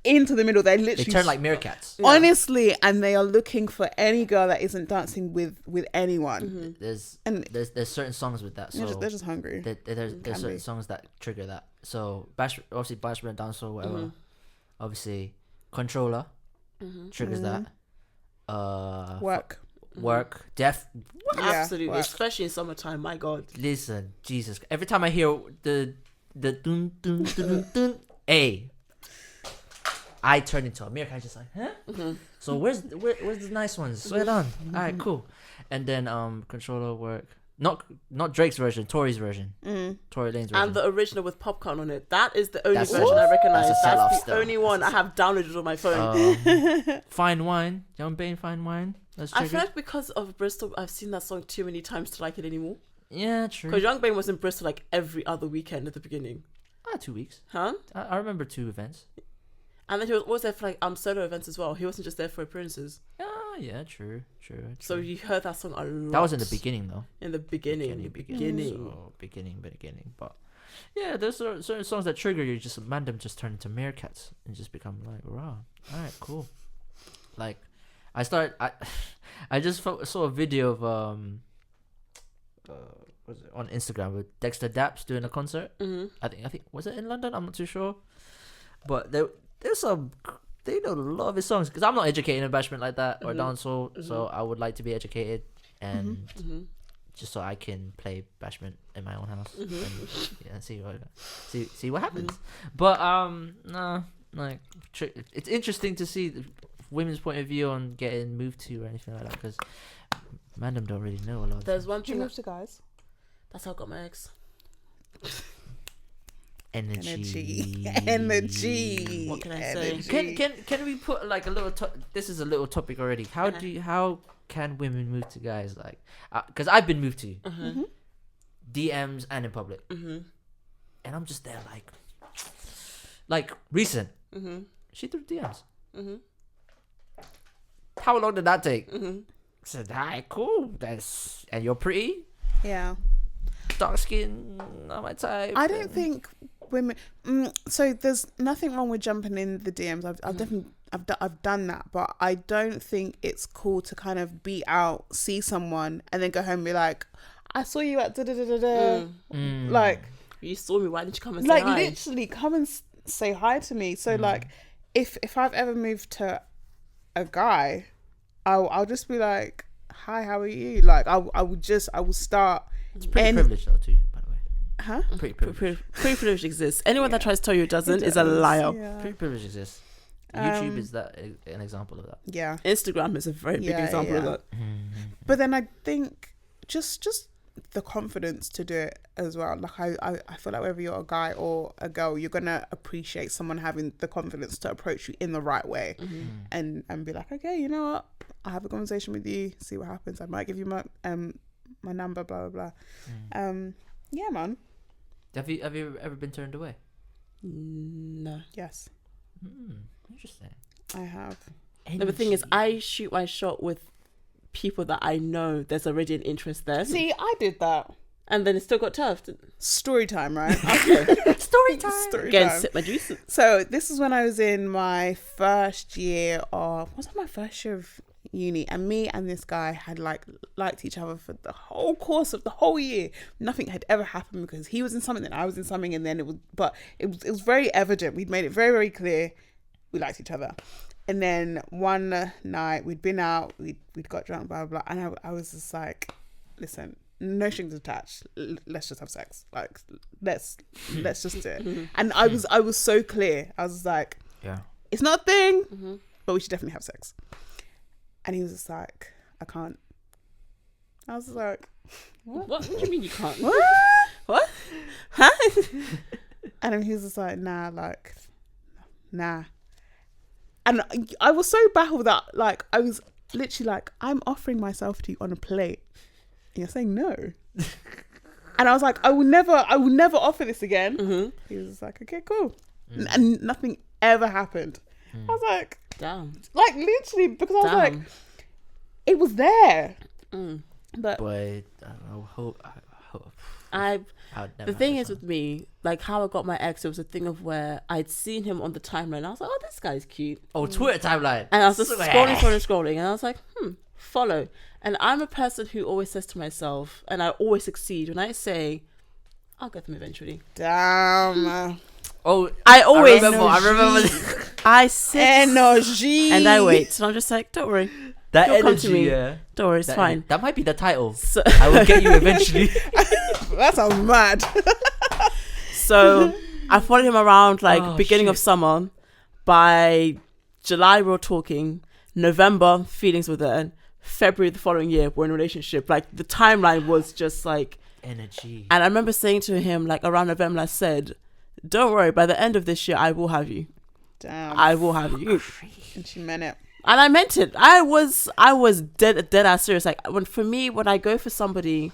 [SPEAKER 2] into the middle. They literally
[SPEAKER 1] turn like meerkats.
[SPEAKER 2] Honestly, and they are looking for any girl that isn't dancing with anyone.
[SPEAKER 1] There's certain songs with that. So
[SPEAKER 2] they're just hungry.
[SPEAKER 1] There's certain songs that trigger that. So obviously bashment, dancehall, whatever. Obviously, controller. Triggers that.
[SPEAKER 2] Work.
[SPEAKER 5] Absolutely,
[SPEAKER 2] work.
[SPEAKER 5] Especially in summertime. My God.
[SPEAKER 1] Listen, Jesus. Every time I hear the dun dun dun dun, hey, I turn into a meerkat. Just like, huh? So where's the nice ones? Sweat on. All right, cool. And then controller, work. Not Drake's version, Tory's version. Tory Lane's version.
[SPEAKER 5] And the original with popcorn on it. That is the only version I recognize. That's the only one I have downloaded on my phone.
[SPEAKER 1] Fine Wine. Young Bane, Fine Wine.
[SPEAKER 5] I feel like because of Bristol, I've seen that song too many times to like it anymore.
[SPEAKER 1] Yeah, true.
[SPEAKER 5] Because Young Bane was in Bristol like every other weekend at the beginning.
[SPEAKER 1] 2 weeks.
[SPEAKER 5] Huh?
[SPEAKER 1] I remember 2 events.
[SPEAKER 5] And then he was always there for like solo events as well. He wasn't just there for appearances.
[SPEAKER 1] Yeah, true.
[SPEAKER 5] So you heard that song a lot.
[SPEAKER 1] That was in the beginning, though.
[SPEAKER 5] In the beginning.
[SPEAKER 1] So, beginning. But yeah, there's certain songs that trigger you. Just them just turn into meerkats and just become like, raw. All right, cool. Like, I just saw a video of was it on Instagram with Dexter Daps doing a concert. I think was it in London? I'm not too sure, but there's some. They know a lot of his songs, because I'm not educated in bashment like that or dancehall, so I would like to be educated and just so I can play bashment in my own house and see what happens. But no, like it's interesting to see the women's point of view on getting moved to or anything like that, because Mandem don't really know a lot.
[SPEAKER 5] There's one thing.
[SPEAKER 2] Move to guys.
[SPEAKER 5] That's how I got my ex.
[SPEAKER 2] Energy.
[SPEAKER 5] What can I say?
[SPEAKER 1] Can we put like a little? This is a little topic already. How can women move to guys, like? Because I've been moved to DMs and in public, and I'm just there like, like recent.
[SPEAKER 5] Mm-hmm.
[SPEAKER 1] She threw DMs.
[SPEAKER 5] Mm-hmm.
[SPEAKER 1] How long did that take?
[SPEAKER 5] Mm-hmm.
[SPEAKER 1] I said, "Hi, cool. And you're pretty,
[SPEAKER 2] Yeah.
[SPEAKER 1] dark skin, not my type."
[SPEAKER 2] I don't think women. So there's nothing wrong with jumping in the DMs. I've definitely I've done that, but I don't think it's cool to kind of be out, see someone, and then go home and be like, "I saw you at da da da da da." Like,
[SPEAKER 5] you saw me. Why didn't you come and say
[SPEAKER 2] like
[SPEAKER 5] hi?
[SPEAKER 2] literally come and say hi to me. So like, if I've ever moved to a guy, I'll just be like, "Hi, how are you?" Like I will start.
[SPEAKER 1] It's pretty privileged though too, by the way.
[SPEAKER 2] Huh?
[SPEAKER 1] Pretty privilege.
[SPEAKER 5] Pretty privilege exists. Anyone that tries to tell you it doesn't is a liar.
[SPEAKER 2] Yeah.
[SPEAKER 1] Pretty privilege exists. YouTube is an example of that.
[SPEAKER 2] Yeah.
[SPEAKER 5] Instagram is a very big example of that.
[SPEAKER 2] But then I think just the confidence to do it as well. Like I feel like whether you're a guy or a girl, you're gonna appreciate someone having the confidence to approach you in the right way, and be like, okay, you know what, I'll have a conversation with you, see what happens. I might give you my number, blah blah blah. Yeah, man.
[SPEAKER 1] Have you ever been turned away?
[SPEAKER 5] No.
[SPEAKER 2] Yes,
[SPEAKER 1] Interesting.
[SPEAKER 2] I have.
[SPEAKER 5] No, the thing is, I shoot my shot with people that I know there's already an interest there.
[SPEAKER 2] See, I did that.
[SPEAKER 5] And then it still got tough.
[SPEAKER 2] Story time, right? Okay.
[SPEAKER 5] Story time.
[SPEAKER 2] Story
[SPEAKER 5] Again,
[SPEAKER 2] time.
[SPEAKER 5] sip my juice.
[SPEAKER 2] So this is when I was in my first year was that my first year of uni, and me and this guy had liked each other for the whole course of the whole year. Nothing had ever happened because he was in something and I was in something, and then it was very evident. We'd made it very, very clear we liked each other. And then one night we'd been out, we'd got drunk, blah blah blah, and I was just like, listen, no strings attached. Let's just have sex. Like, let's just do it. And I was so clear. I was like,
[SPEAKER 1] yeah,
[SPEAKER 2] it's not a thing, but we should definitely have sex. And he was just like, I can't. I was like,
[SPEAKER 5] What do you mean you can't?
[SPEAKER 2] What?
[SPEAKER 5] Huh?
[SPEAKER 2] And then he was just like, nah. And I was so baffled that, like, I was literally like, I'm offering myself to you on a plate. And you're saying no. And I was like, I will never offer this again. He was just like, okay, cool. And nothing ever happened. I was like,
[SPEAKER 5] damn.
[SPEAKER 2] Like, literally, because I was like, it was there. But
[SPEAKER 1] I hope.
[SPEAKER 5] The thing is with me, like how I got my ex, it was a thing of where I'd seen him on the timeline. I was like, oh, this guy's cute.
[SPEAKER 1] Oh, Twitter timeline.
[SPEAKER 5] And I was just scrolling. And I was like, follow. And I'm a person who always says to myself, and I always succeed when I say, I'll get them eventually.
[SPEAKER 2] damn.
[SPEAKER 1] Oh,
[SPEAKER 5] I
[SPEAKER 1] remember.
[SPEAKER 5] I sit
[SPEAKER 2] Energy.
[SPEAKER 5] and I wait. So I'm just like, don't worry.
[SPEAKER 1] That
[SPEAKER 5] You'll come to
[SPEAKER 1] energy,
[SPEAKER 5] me.
[SPEAKER 1] yeah.
[SPEAKER 5] Don't worry, it's fine.
[SPEAKER 1] That might be the title.
[SPEAKER 5] So,
[SPEAKER 1] I will get you eventually.
[SPEAKER 2] That sounds mad.
[SPEAKER 5] so I followed him around beginning of summer. By July, we were talking. November, feelings were there. February the following year, we're in a relationship. Like, the timeline was just like
[SPEAKER 1] energy.
[SPEAKER 5] And I remember saying to him, like, around November, I said, don't worry, by the end of this year, I will have you.
[SPEAKER 2] Damn.
[SPEAKER 5] I will have you.
[SPEAKER 2] And she meant it.
[SPEAKER 5] And I meant it. I was dead ass serious. Like, when I go for somebody,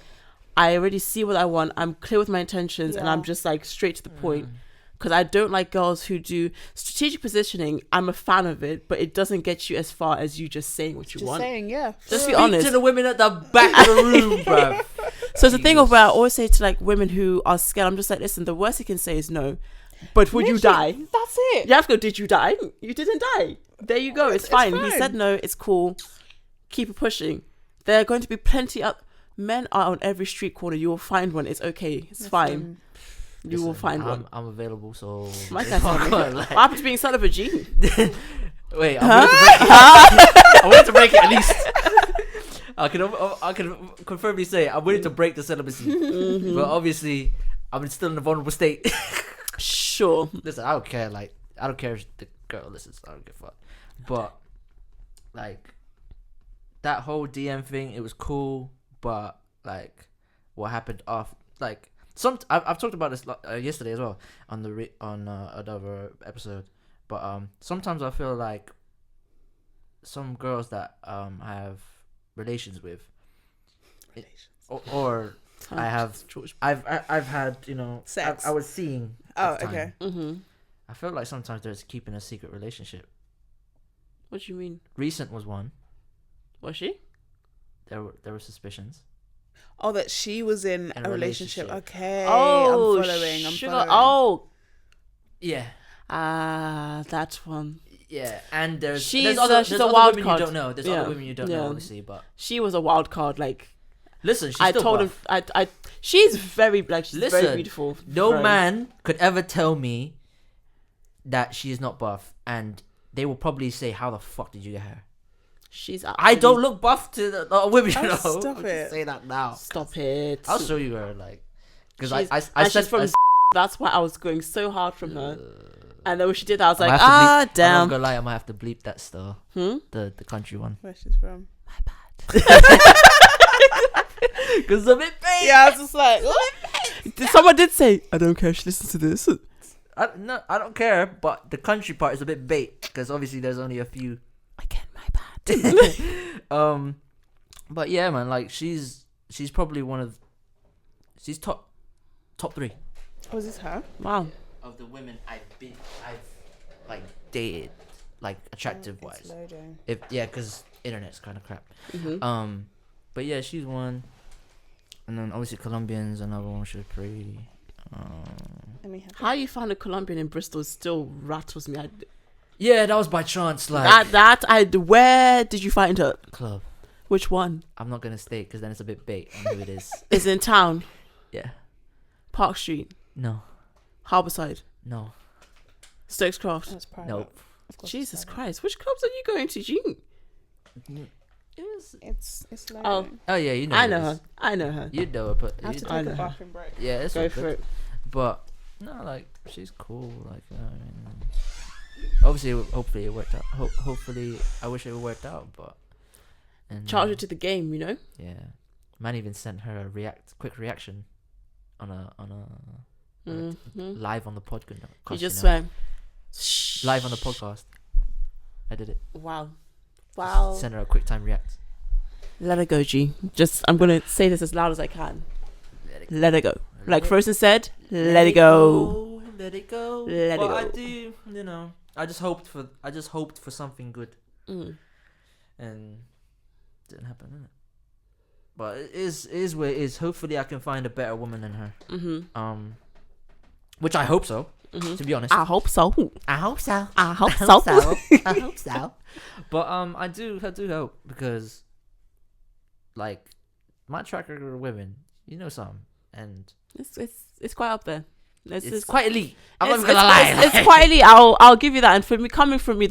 [SPEAKER 5] I already see what I want. I'm clear with my intentions, and I'm just like straight to the point. Because I don't like girls who do strategic positioning. I'm a fan of it, but it doesn't get you as far as you just saying what you want.
[SPEAKER 2] Just saying, yeah.
[SPEAKER 5] Just be
[SPEAKER 1] Speak
[SPEAKER 5] honest.
[SPEAKER 1] to the women at the back of the room, bruv.
[SPEAKER 5] So it's a thing of where I always say to like women who are scared, I'm just like, listen, the worst you can say is no. But would you die?
[SPEAKER 2] That's it.
[SPEAKER 5] You have to go, did you die? You didn't die. There you go. It's fine. He said no. It's cool. Keep it pushing. There are going to be plenty of men are on every street corner. You will find one. It's okay. It's fine. You will find one.
[SPEAKER 1] I'm available, so...
[SPEAKER 5] My guy's what happened to being celibate, G?
[SPEAKER 1] Wait, I wanted to break it at least. I can confirmably say I'm willing to break the celibacy, but obviously I'm still in a vulnerable state.
[SPEAKER 5] Sure.
[SPEAKER 1] Listen, I don't care. Like, I don't care if the girl listens. I don't give a fuck. But like that whole DM thing, it was cool. But like, what happened off? Like, I've talked about this yesterday as well on another episode. But sometimes I feel like some girls that I have relations with, or I've had, you know,
[SPEAKER 2] sex.
[SPEAKER 1] I was seeing.
[SPEAKER 2] Oh,
[SPEAKER 1] at the time.
[SPEAKER 2] okay.
[SPEAKER 1] I feel like sometimes they're keeping a secret relationship.
[SPEAKER 5] What do you mean?
[SPEAKER 1] Recent was one.
[SPEAKER 5] Was she?
[SPEAKER 1] There were suspicions.
[SPEAKER 2] Oh, that she was in a relationship. Okay.
[SPEAKER 5] Oh,
[SPEAKER 2] I'm following.
[SPEAKER 5] Oh.
[SPEAKER 1] Yeah.
[SPEAKER 5] That one.
[SPEAKER 1] Yeah, and
[SPEAKER 5] She's
[SPEAKER 1] other
[SPEAKER 5] a wild
[SPEAKER 1] women
[SPEAKER 5] card.
[SPEAKER 1] you don't know. There's other women you don't know, obviously, but
[SPEAKER 5] she was a wild card. Like,
[SPEAKER 1] listen, she's
[SPEAKER 5] I
[SPEAKER 1] still
[SPEAKER 5] told
[SPEAKER 1] buff.
[SPEAKER 5] him, she's very like, she's
[SPEAKER 1] Listen,
[SPEAKER 5] very beautiful.
[SPEAKER 1] No man could ever tell me that she is not buff, and they will probably say, "How the fuck did you get her?"
[SPEAKER 5] She's.
[SPEAKER 1] I don't look buff to the women. You know,
[SPEAKER 2] stop it.
[SPEAKER 1] Say that now.
[SPEAKER 5] Stop it.
[SPEAKER 1] I'll show you her, like, because
[SPEAKER 5] I
[SPEAKER 1] said
[SPEAKER 5] she's from. That's why I was going so hard from her. And then when she did that, I was like, damn.
[SPEAKER 1] I'm not gonna lie, I might have to bleep that still. The country one.
[SPEAKER 2] Where she's from.
[SPEAKER 5] My bad.
[SPEAKER 1] Because it's a bit bait.
[SPEAKER 2] Yeah, I was just like,
[SPEAKER 5] Someone did say, I don't care if she listens to this.
[SPEAKER 1] I don't care, but the country part is a bit bait because obviously there's only a few.
[SPEAKER 5] Again, my bad.
[SPEAKER 1] But yeah, man, like she's probably she's top 3.
[SPEAKER 2] oh, is this her?
[SPEAKER 5] Wow.
[SPEAKER 1] Of the women I've like dated, like attractive wise.
[SPEAKER 2] It's loading.
[SPEAKER 1] Because internet's kind of crap.
[SPEAKER 5] Mm-hmm.
[SPEAKER 1] But yeah, she's one, and then obviously Colombians, another one. She's pretty.
[SPEAKER 5] How you found a Colombian in Bristol still rattles me.
[SPEAKER 1] Yeah, that was by chance. Like
[SPEAKER 5] where did you find her?
[SPEAKER 1] Club.
[SPEAKER 5] Which one?
[SPEAKER 1] I'm not gonna state because then it's a bit bait on who it is.
[SPEAKER 5] Is it in town?
[SPEAKER 1] Yeah.
[SPEAKER 5] Park Street.
[SPEAKER 1] No.
[SPEAKER 5] Harbourside.
[SPEAKER 1] No.
[SPEAKER 5] Stokescroft.
[SPEAKER 2] That's private.
[SPEAKER 1] Nope.
[SPEAKER 5] Jesus Christ! Which clubs are you going to, Gene?
[SPEAKER 2] It's loading.
[SPEAKER 1] Oh yeah, you know.
[SPEAKER 5] I know her.
[SPEAKER 1] You know her, but
[SPEAKER 2] I have to take a bathroom break.
[SPEAKER 1] yeah, it's
[SPEAKER 5] Go
[SPEAKER 1] all
[SPEAKER 5] for
[SPEAKER 1] good.
[SPEAKER 5] it.
[SPEAKER 1] But no, like she's cool. Like obviously, hopefully it worked out. Hopefully, I wish it worked out, but
[SPEAKER 5] Charge her to the game, you know.
[SPEAKER 1] Yeah, man, even sent her a quick reaction on a live on the podcast.
[SPEAKER 5] You just went
[SPEAKER 1] live on the podcast. I did it.
[SPEAKER 5] Wow.
[SPEAKER 1] Send her a quick time react.
[SPEAKER 5] Let her go, G. I'm gonna say this as loud as I can. Let her go. Like Frozen said, let it go.
[SPEAKER 1] Let it go.
[SPEAKER 5] Let it go.
[SPEAKER 1] I do, I just hoped for something good, and it didn't happen, didn't it? But it is where it is. Hopefully, I can find a better woman than her.
[SPEAKER 5] Mm-hmm.
[SPEAKER 1] Which I hope so. Mm-hmm. To be honest,
[SPEAKER 5] I hope so.
[SPEAKER 1] I hope so.
[SPEAKER 5] I hope so.
[SPEAKER 1] I hope so. But I do hope because, like, my track record of women, some, and
[SPEAKER 5] it's quite up there.
[SPEAKER 1] It's quite elite. I'm not
[SPEAKER 5] it's,
[SPEAKER 1] gonna lie.
[SPEAKER 5] It's quite elite. I'll give you that. And for me, coming from me,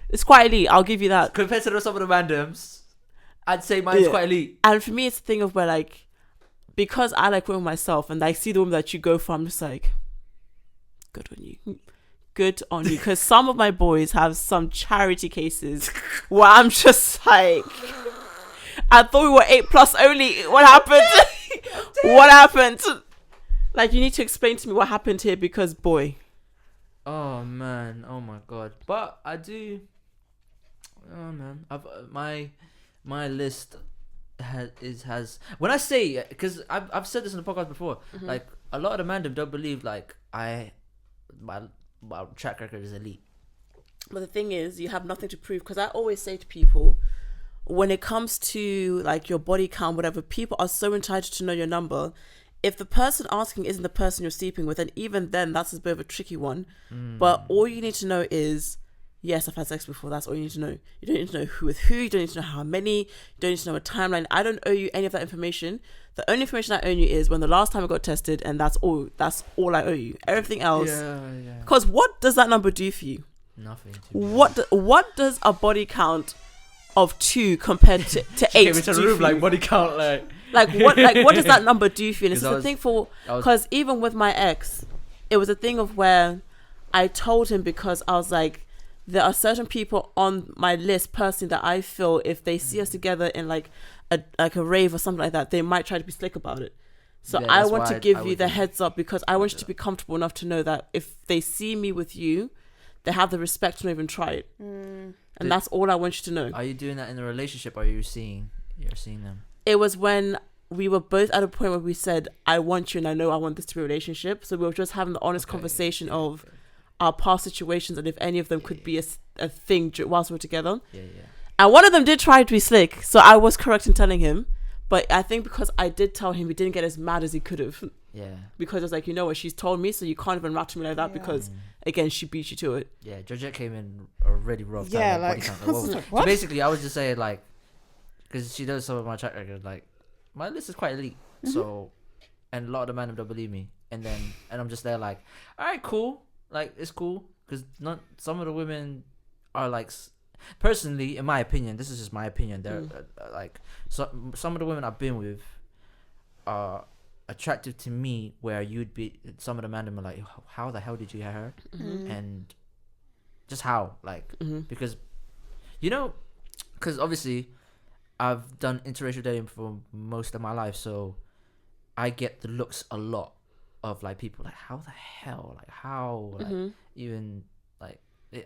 [SPEAKER 5] it's quite elite. I'll give you that.
[SPEAKER 1] Compared to some of the randoms, I'd say mine's quite elite.
[SPEAKER 5] And for me, it's a thing of where, like, because I like women myself, and I see the woman that you go for, I'm just like, good on you. Good on you. Because some of my boys have some charity cases where I'm just like, I thought we were 8+ only. What happened? What happened? Like, you need to explain to me what happened here because, boy.
[SPEAKER 1] Oh, man. Oh, my God. But I do. Oh, man. My list has when I say, because I've said this in the podcast before, like, a lot of the mandem don't believe, like, my track record is elite.
[SPEAKER 5] But the thing is, you have nothing to prove. Because I always say to people, when it comes to, like, your body count, whatever, people are so entitled to know your number. If the person asking isn't the person you're sleeping with, and even then, that's a bit of a tricky one. But all you need to know is, yes, I've had sex before. That's all you need to know. You don't need to know who with who. You don't need to know how many. You don't need to know a timeline. I don't owe you any of that information. The only information I owe you is when the last time I got tested, and that's all. That's all I owe you. Everything else.
[SPEAKER 1] Yeah.
[SPEAKER 5] Because what does that number do for you?
[SPEAKER 1] Nothing.
[SPEAKER 5] What does a body count of 2 compared to 8
[SPEAKER 1] do
[SPEAKER 5] for
[SPEAKER 1] room,
[SPEAKER 5] you?
[SPEAKER 1] like, body count, like.
[SPEAKER 5] what does that number do for you? And it's the thing for, because even with my ex, it was a thing of where I told him, because I was like, there are certain people on my list personally that I feel if they see us together in like a rave or something like that, they might try to be slick about it. So yeah, I want to give you the heads up, because I want you to be comfortable enough to know that if they see me with you, they have the respect to not even try it. And that's all I want you to know.
[SPEAKER 1] Are you doing that in a relationship, or are you seeing them?
[SPEAKER 5] It was when we were both at a point where we said, I want you and I know I want this to be a relationship. So we were just having the honest conversation of, our past situations and if any of them could be a thing whilst we're together.
[SPEAKER 1] Yeah.
[SPEAKER 5] And one of them did try to be slick, so I was correct in telling him. But I think because I did tell him, he didn't get as mad as he could have.
[SPEAKER 1] Yeah.
[SPEAKER 5] Because I was like, you know what, she's told me, so you can't even rattle me like that because, again, she beat you to it.
[SPEAKER 1] Yeah, Georgette came in already rough.
[SPEAKER 2] Yeah,
[SPEAKER 1] like,
[SPEAKER 2] what?
[SPEAKER 1] So basically, I was just saying, like, because she does some of my track record, like, my list is quite elite. So, and a lot of the men don't believe me. And I'm just there, like, all right, cool. Like, it's cool. Because some of the women are, like, personally, in my opinion, this is just my opinion, they're, like, some of the women I've been with are attractive to me, where you'd be, some of the men are like, how the hell did you have her? And just how, like, because, you know, because obviously I've done interracial dating for most of my life, so I get the looks a lot of, like, people like, how the hell, like, how, like, even, like,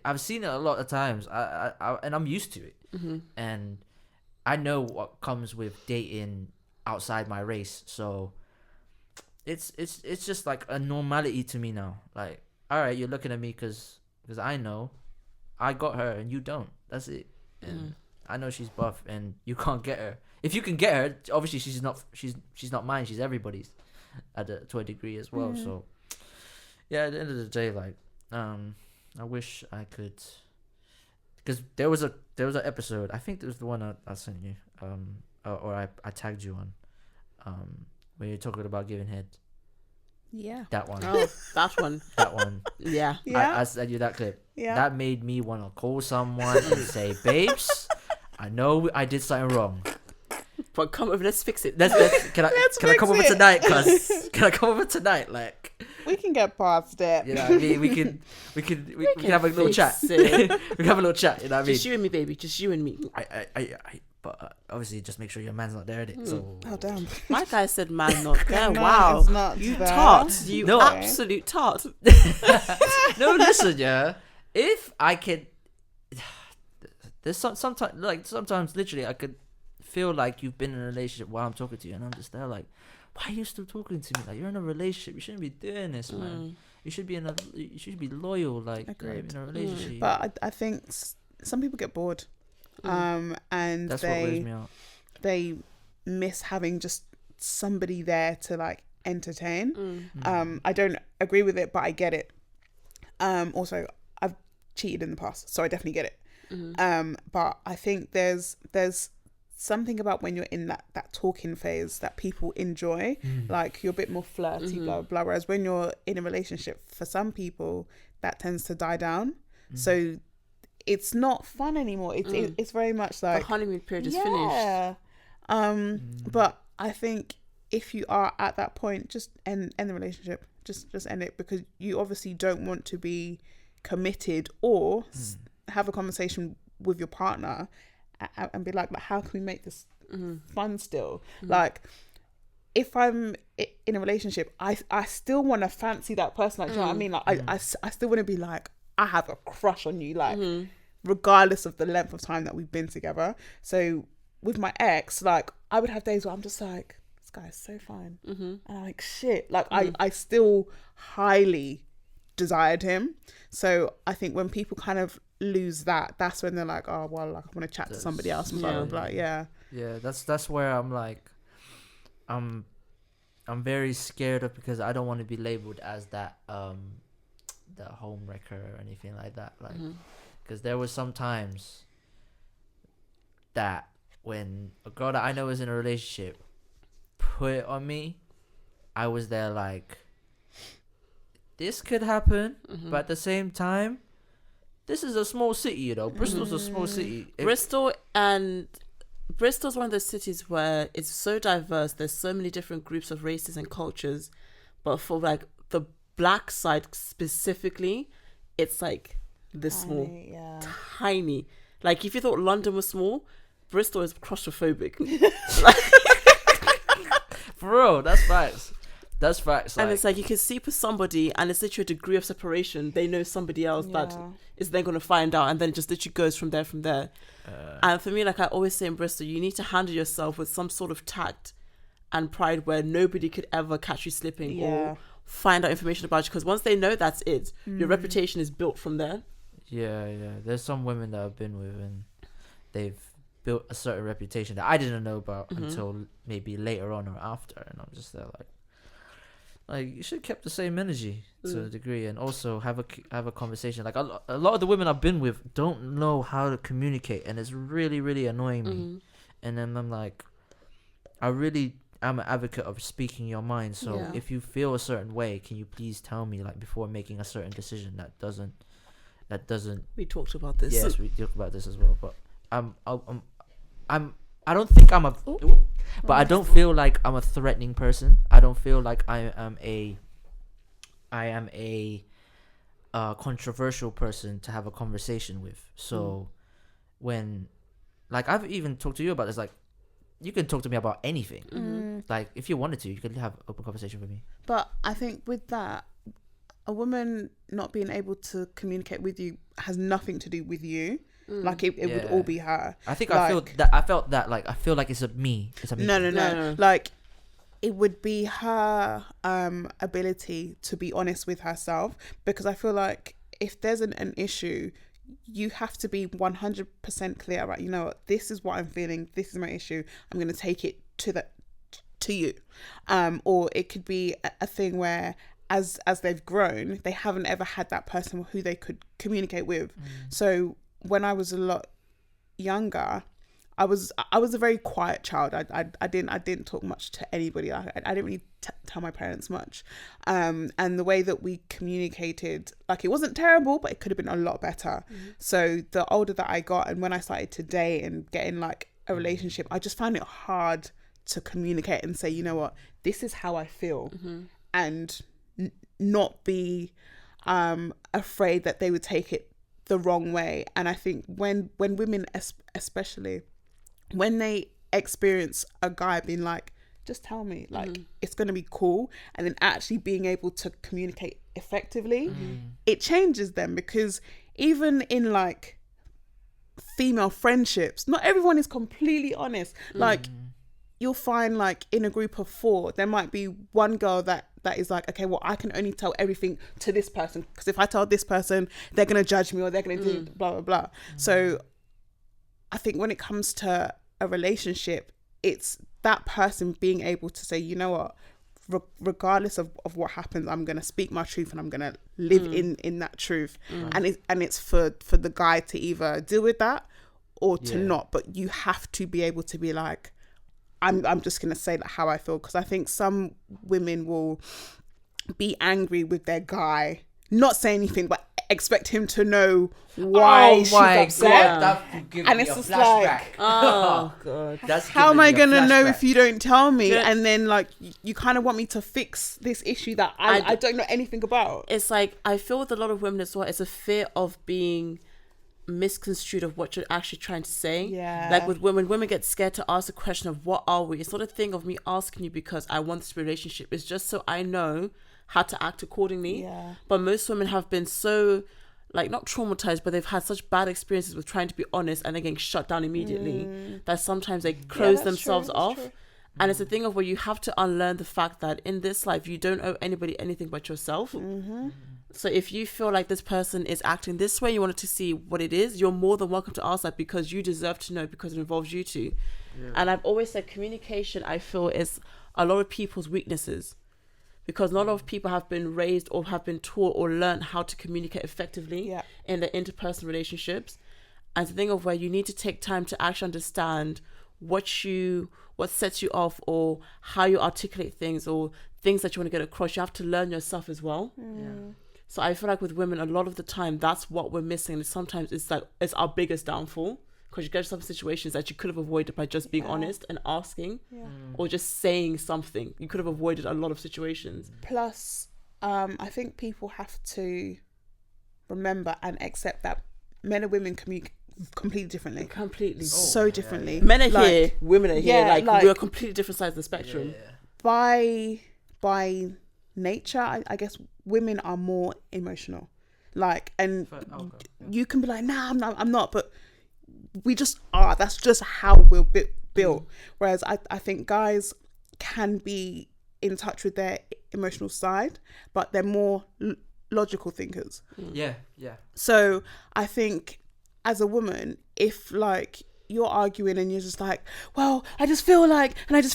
[SPEAKER 1] I've seen it a lot of times, I and I'm used to it, and I know what comes with dating outside my race, so it's just like a normality to me now. Like, all right, you're looking at me because I know I got her and you don't. That's it. And I know she's buff and you can't get her. If you can get her, obviously she's not mine. She's everybody's to a degree as well. So yeah, at the end of the day, like, I wish I could, because there was an episode, I think it was the one I sent you, or I tagged you on, where you're talking about giving head.
[SPEAKER 2] Yeah.
[SPEAKER 1] That one.
[SPEAKER 5] Oh, that one.
[SPEAKER 1] That one.
[SPEAKER 5] Yeah.
[SPEAKER 2] Yeah.
[SPEAKER 1] I sent you that clip.
[SPEAKER 2] Yeah.
[SPEAKER 1] That made me want to call someone and say, babes, I know I did something wrong.
[SPEAKER 5] But come over, let's fix it.
[SPEAKER 1] Can I come over tonight? Can I come over tonight? Like,
[SPEAKER 2] we can get past it.
[SPEAKER 1] you know what I mean? We can have a little chat. We can have a little chat. You know what I mean?
[SPEAKER 5] Just you and me, baby. Just you and me.
[SPEAKER 1] But obviously, just make sure your man's not there, is it? So.
[SPEAKER 2] Oh damn!
[SPEAKER 5] My guy said man not there.
[SPEAKER 2] No,
[SPEAKER 5] Wow,
[SPEAKER 2] it's not
[SPEAKER 5] you
[SPEAKER 2] there.
[SPEAKER 5] tart. You
[SPEAKER 1] No.
[SPEAKER 5] absolute tart.
[SPEAKER 1] No, listen, yeah. If I could, there's sometimes literally I could feel like you've been in a relationship while I'm talking to you, and I'm just there like, why are you still talking to me? Like, you're in a relationship. You shouldn't be doing this, man. You should be loyal. Like,
[SPEAKER 2] Agreed.
[SPEAKER 1] in a relationship.
[SPEAKER 2] But I think some people get bored, and
[SPEAKER 1] That's what wears me out.
[SPEAKER 2] they miss having just somebody there to, like, entertain. I don't agree with it, but I get it. Also, I've cheated in the past, so I definitely get it. But I think there's something about when you're in that talking phase that people enjoy, like, you're a bit more flirty, blah blah. Whereas when you're in a relationship, for some people that tends to die down, so it's not fun anymore. It's very much like
[SPEAKER 5] The honeymoon period is finished.
[SPEAKER 2] But I think if you are at that point, just end the relationship. Just end it, because you obviously don't want to be committed, or have a conversation with your partner and be like, how can we make this fun still? Like, if I'm in a relationship, I still want to fancy that person. Like, do you know what I mean? Like, I still want to be like, I have a crush on you, like, regardless of the length of time that we've been together. So with my ex, like, I would have days where I'm just like, this guy is so fine, and I'm like, shit, like, I still highly desired him. So I think when people kind of lose that, that's when they're like, oh well, like, I want to chat to somebody else and blah blah blah. Yeah,
[SPEAKER 1] that's where I'm like, I'm very scared of, because I don't want to be labeled as that the home wrecker or anything like that, like, because there was some times that when a girl that I know is in a relationship put it on me, I was there like, this could happen, but at the same time, this is a small city, you know. Bristol's a small city.
[SPEAKER 5] Bristol's one of those cities where it's so diverse. There's so many different groups of races and cultures, but for, like, the black side specifically, it's like this small, tiny. Like, if you thought London was small, Bristol is claustrophobic.
[SPEAKER 1] For real, that's facts. That's facts.
[SPEAKER 5] And it's like, you can sleep with somebody and it's literally a degree of separation. They know somebody else that is then going to find out, and then it just literally goes from there. And for me, like I always say in Bristol, you need to handle yourself with some sort of tact and pride, where nobody could ever catch you slipping or find out information about you, because once they know, that's it. Your reputation is built from there.
[SPEAKER 1] Yeah. There's some women that I've been with, and they've built a certain reputation that I didn't know about until maybe later on or after, and I'm just there like you should have kept the same energy to a degree, and also have a conversation. Like a lot of the women I've been with don't know how to communicate, and it's really, really annoying me. And then I'm like, I'm an advocate of speaking your mind. So if you feel a certain way, can you please tell me, like, before making a certain decision that doesn't.
[SPEAKER 5] We talked about this.
[SPEAKER 1] Yes, we talked about this as well. But I don't think I'm a. But I don't feel like I'm a threatening person. I don't feel like I am a controversial person to have a conversation with. So when, like, I've even talked to you about this, like, you can talk to me about anything. Like, if you wanted to, you could have an open conversation with me.
[SPEAKER 2] But I think with that, a woman not being able to communicate with you has nothing to do with you. Like it would all be her.
[SPEAKER 1] I think
[SPEAKER 2] like,
[SPEAKER 1] I felt that like I feel like it's a me.
[SPEAKER 2] No. Like it would be her ability to be honest with herself, because I feel like if there's an issue, you have to be 100% clear about, you know what, this is what I'm feeling, this is my issue, I'm going to take it to you. Or it could be a thing where as they've grown, they haven't ever had that person who they could communicate with. So when I was a lot younger, I was a very quiet child. I didn't talk much to anybody. I didn't really tell my parents much. And the way that we communicated, like, it wasn't terrible, but it could have been a lot better. So the older that I got, and when I started to date and get in like a relationship, I just found it hard to communicate and say, you know what, this is how I feel, and not be afraid that they would take it the wrong way. And I think when women especially, when they experience a guy being like, just tell me, like, it's going to be cool, and then actually being able to communicate effectively, it changes them. Because even in like female friendships, not everyone is completely honest. Like, you'll find like in a group of 4, there might be one girl that is like, okay, well, I can only tell everything to this person, because if I tell this person, they're going to judge me, or they're going to do blah, blah, blah. So I think when it comes to a relationship, it's that person being able to say, you know what, regardless of what happens, I'm going to speak my truth, and I'm going to live in that truth. And it's for the guy to either deal with that or to not. But you have to be able to be like, I'm just going to say that how I feel. Because I think some women will be angry with their guy, not say anything, but expect him to know why she's upset. And it's just like,
[SPEAKER 5] oh god,
[SPEAKER 1] that's
[SPEAKER 2] how am I going to know if you don't tell me? And then like you kind of want me to fix this issue that I don't know anything about.
[SPEAKER 5] It's like, I feel with a lot of women as well, it's a fear of being misconstrued of what you're actually trying to say. Like with women get scared to ask the question of what are we. It's not a thing of me asking you because I want this relationship. It's just so I know how to act accordingly. But most women have been so, like, not traumatized, but they've had such bad experiences with trying to be honest, and they're getting shut down immediately, that sometimes they close themselves off. And it's a thing of where you have to unlearn the fact that in this life you don't owe anybody anything but yourself. So if you feel like this person is acting this way, you wanted to see what it is, you're more than welcome to ask that, because you deserve to know, because it involves you too. And I've always said communication, I feel, is a lot of people's weaknesses, because not a lot of people have been raised or have been taught or learned how to communicate effectively in their interpersonal relationships. And the thing of where you need to take time to actually understand what sets you off, or how you articulate things, or things that you want to get across. You have to learn yourself as well. So I feel like with women, a lot of the time, that's what we're missing. And sometimes it's like, it's our biggest downfall, because you get yourself in situations that you could have avoided by just being honest and asking, or just saying something. You could have avoided a lot of situations.
[SPEAKER 2] Plus, I think people have to remember and accept that men and women communicate completely differently. So differently.
[SPEAKER 5] Men are here, women are here. Like we're completely different sides of the spectrum.
[SPEAKER 2] By nature, I guess women are more emotional. Like, and you can be like, nah, I'm not, but we just are. That's just how we're built. Whereas I think guys can be in touch with their emotional side, but they're more logical thinkers.
[SPEAKER 1] Yeah.
[SPEAKER 2] So I think as a woman, if like you're arguing and you're just like, well, I just feel like, and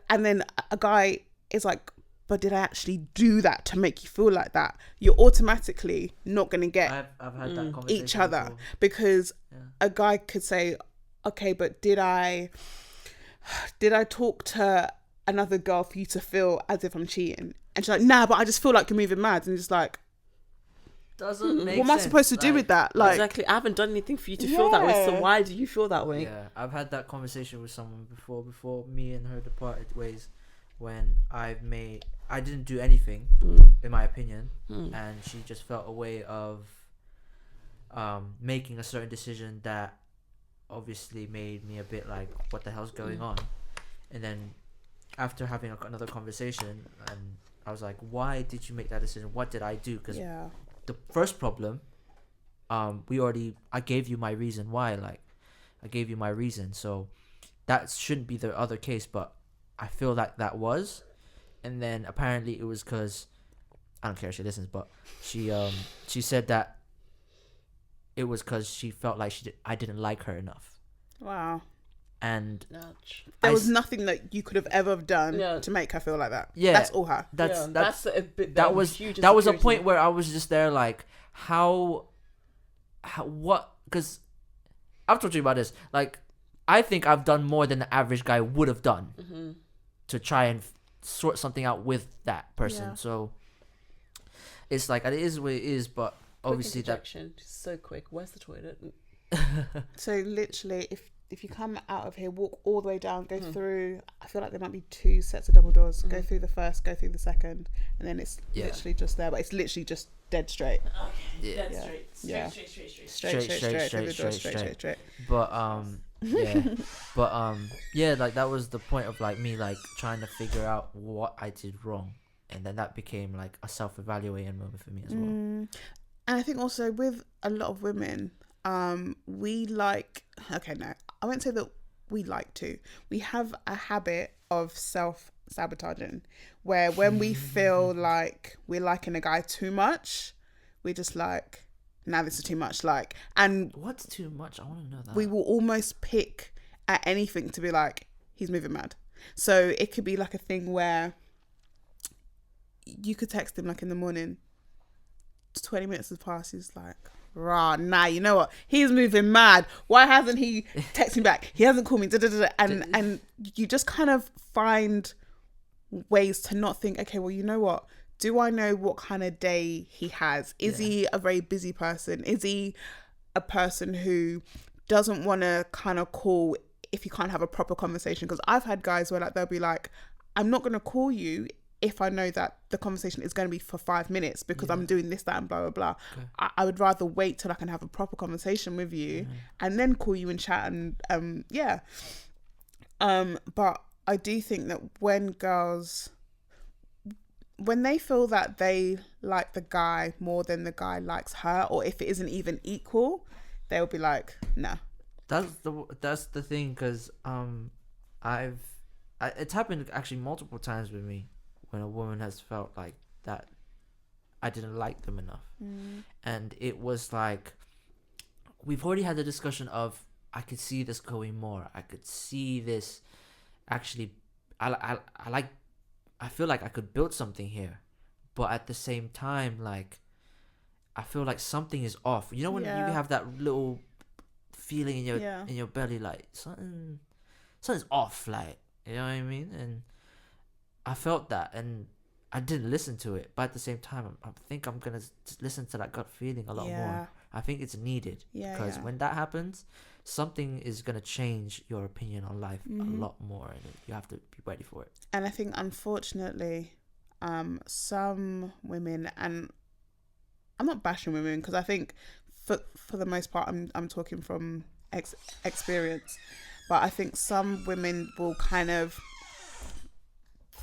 [SPEAKER 2] and then a guy is like, but did I actually do that to make you feel like that? You're automatically not going to get
[SPEAKER 1] I've had that conversation
[SPEAKER 2] each other
[SPEAKER 1] before.
[SPEAKER 2] because a guy could say, okay, but did I talk to another girl for you to feel as if I'm cheating? And she's like, nah, but I just feel like you're moving mad. And it's like,
[SPEAKER 1] doesn't make
[SPEAKER 2] what am I supposed to do with that? Like,
[SPEAKER 5] exactly. I haven't done anything for you to feel that way. So why do you feel that way?
[SPEAKER 1] Yeah, I've had that conversation with someone before me and her departed ways, when I didn't do anything, in my opinion, and she just felt a way of making a certain decision that obviously made me a bit like, what the hell's going on? And then after having another conversation, and I was like, why did you make that decision? What did I do? Because the first problem, I gave you my reason why. Like, I gave you my reason, so that shouldn't be the other case. But I feel like that was, and then apparently it was because, I don't care if she listens, but she said that it was because she felt like I didn't like her enough.
[SPEAKER 2] wow.
[SPEAKER 1] And
[SPEAKER 2] There was nothing that you could have ever done to make her feel like that.
[SPEAKER 1] Yeah,
[SPEAKER 2] that's all her.
[SPEAKER 1] That's
[SPEAKER 5] a bit.
[SPEAKER 1] That was a point where I was just there like, how what? Because I've told you about this. Like, I think I've done more than the average guy would have done to try and sort something out with that person.
[SPEAKER 2] Yeah.
[SPEAKER 1] So it's like, it is what it is. But obviously
[SPEAKER 5] so quick. Where's the toilet?
[SPEAKER 2] So literally, if you come out of here, walk all the way down, go through, I feel like there might be 2 sets of double doors. Go through the first, go through the second, and then it's literally just there, but it's literally just dead straight.
[SPEAKER 5] Okay.
[SPEAKER 1] Yeah.
[SPEAKER 5] Dead
[SPEAKER 2] Straight.
[SPEAKER 1] But like, that was the point of like me like trying to figure out what I did wrong, and then that became like a self-evaluating moment for me as well.
[SPEAKER 2] And I think also with a lot of women, we like, okay, no, I won't say that we like to. We have a habit of self-sabotaging, where when we feel like we're liking a guy too much, we're just like, nah, this is too much. Like, and
[SPEAKER 1] what's too much? I want to know that.
[SPEAKER 2] We will almost pick at anything to be like, he's moving mad. So it could be like a thing where you could text him like in the morning, 20 minutes has passed, he's like, rah, nah, you know what? He's moving mad. Why hasn't he texted me back? He hasn't called me. And you just kind of find ways to not think, okay, well, you know what? Do I know what kind of day he has? Is he a very busy person? Is he a person who doesn't want to kind of call if you can't have a proper conversation? Because I've had guys where like they'll be like, I'm not going to call you if I know that the conversation is going to be for 5 minutes because I'm doing this, that, and blah, blah, blah. Okay. I would rather wait till I can have a proper conversation with you and then call you and chat and, but I do think that when girls, when they feel that they like the guy more than the guy likes her, or if it isn't even equal, they'll be like, nah.
[SPEAKER 1] That's the thing, because it's happened actually multiple times with me, when a woman has felt like that I didn't like them enough. And it was like, we've already had the discussion of, I could see this going more. I could see this actually, I feel like I could build something here. But at the same time, like, I feel like something is off. You know when you have that little feeling in your belly, like something's off, like, you know what I mean? And I felt that, and I didn't listen to it, but at the same time, I think I'm gonna listen to that gut feeling a lot more. I think it's needed, because when that happens, something is gonna change your opinion on life a lot more, and you have to be ready for it.
[SPEAKER 2] And I think, unfortunately, some women, and I'm not bashing women, because I think for the most part, I'm talking from experience, but I think some women will kind of,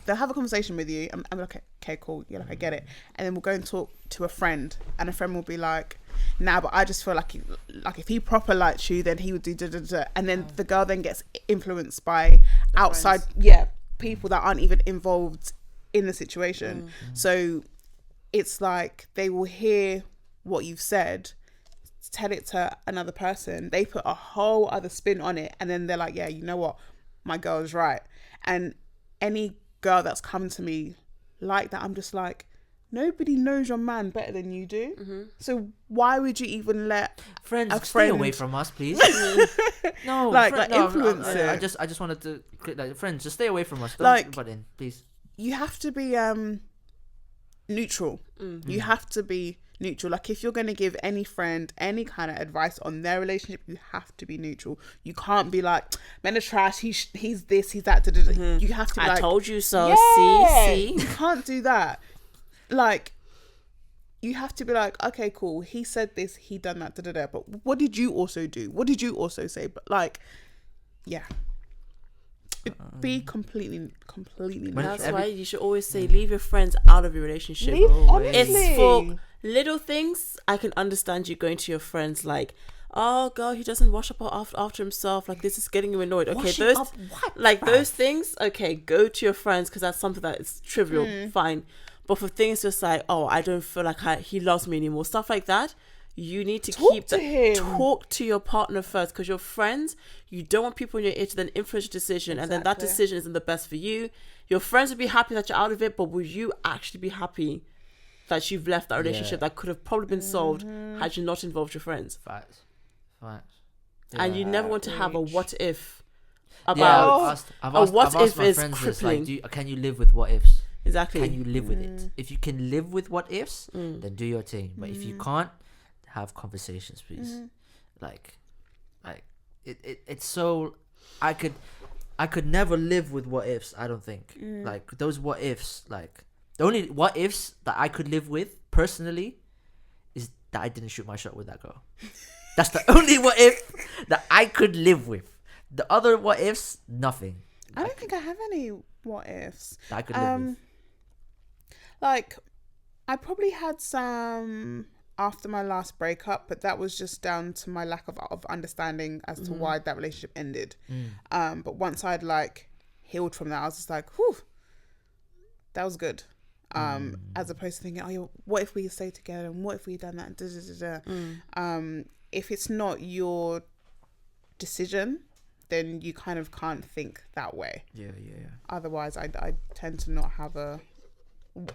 [SPEAKER 2] they'll have a conversation with you. I'm like, okay, cool. You're like, I get it. And then we'll go and talk to a friend, and a friend will be like, nah, but I just feel like if he proper liked you, then he would do da da da. And then the girl then gets influenced by outside, people that aren't even involved in the situation. So it's like they will hear what you've said, tell it to another person, they put a whole other spin on it, and then they're like, yeah, you know what, my girl's right. And any girl that's come to me like that, I'm just like, nobody knows your man better than you do. So why would you even let
[SPEAKER 1] stay away from us, please? No,
[SPEAKER 2] influence it.
[SPEAKER 1] I just wanted to like, friends, just stay away from us. Don't
[SPEAKER 2] Like,
[SPEAKER 1] butt in, please.
[SPEAKER 2] You have to be neutral. You have to be neutral. Like, if you're going to give any friend any kind of advice on their relationship, you have to be neutral. You can't be like, men are trash, he's this, he's that. You have to be
[SPEAKER 5] I
[SPEAKER 2] like,
[SPEAKER 5] told you so.
[SPEAKER 2] yeah,
[SPEAKER 5] See.
[SPEAKER 2] you can't do that. Like, you have to be like, okay, cool, he said this, he done that, but what did you also do? What did you also say? But like, yeah, be completely
[SPEAKER 5] That's why you should always say, leave your friends out of your relationship.
[SPEAKER 2] honestly.
[SPEAKER 5] It's for little things. I can understand you going to your friends like, oh girl, he doesn't wash up after himself, like this is getting you annoyed. Okay, those things, okay, go to your friends because that's something that is trivial, fine. But for things just like, oh, I don't feel like he loves me anymore, stuff like that, you need to talk to your partner first, because your friends, you don't want people in your ear to then influence your decision, and then that decision isn't the best for you. Your friends would be happy that you're out of it, but will you actually be happy that you've left that relationship that could have probably been solved had you not involved your friends?
[SPEAKER 1] Facts. Yeah.
[SPEAKER 5] And you never want to have a what if about
[SPEAKER 1] I've asked my friends
[SPEAKER 5] crippling.
[SPEAKER 1] this, like, can you live with what ifs?
[SPEAKER 5] Exactly.
[SPEAKER 1] Can you live with it? If you can live with what ifs, then do your thing. But if you can't, have conversations, please. Like it's so, I could never live with what ifs. I don't think like those what ifs. Like the only what ifs that I could live with personally is that I didn't shoot my shot with that girl. That's the only what if that I could live with. The other what ifs, nothing.
[SPEAKER 2] I don't think I have any what ifs
[SPEAKER 1] that I could live with.
[SPEAKER 2] Like, I probably had some after my last breakup, but that was just down to my lack of understanding as to why that relationship ended. But once I'd like healed from that, I was just like, whew, that was good. As opposed to thinking, oh, yeah, what if we stayed together and what if we done that? If it's not your decision, then you kind of can't think that way. Yeah. Otherwise, I tend to not have a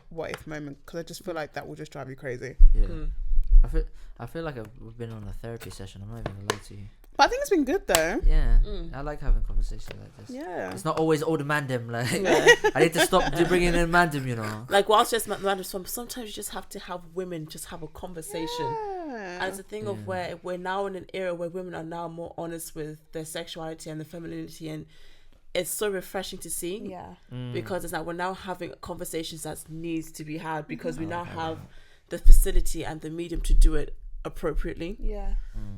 [SPEAKER 2] what if moment, because I just feel like that will just drive you crazy.
[SPEAKER 1] I feel like we've been on a therapy session. I'm not even gonna lie to you.
[SPEAKER 2] But I think it's been good though.
[SPEAKER 1] Yeah, I like having conversations like this.
[SPEAKER 2] Yeah,
[SPEAKER 1] it's not always all the mandem. Like I need to stop bringing in mandem. You know,
[SPEAKER 5] like whilst just mandem, sometimes you just have to have women just have a conversation. As a thing of where we're now in an era where women are now more honest with their sexuality and their femininity, and it's so refreshing to see. Because it's like we're now having conversations that needs to be had, because we now have the facility and the medium to do it appropriately.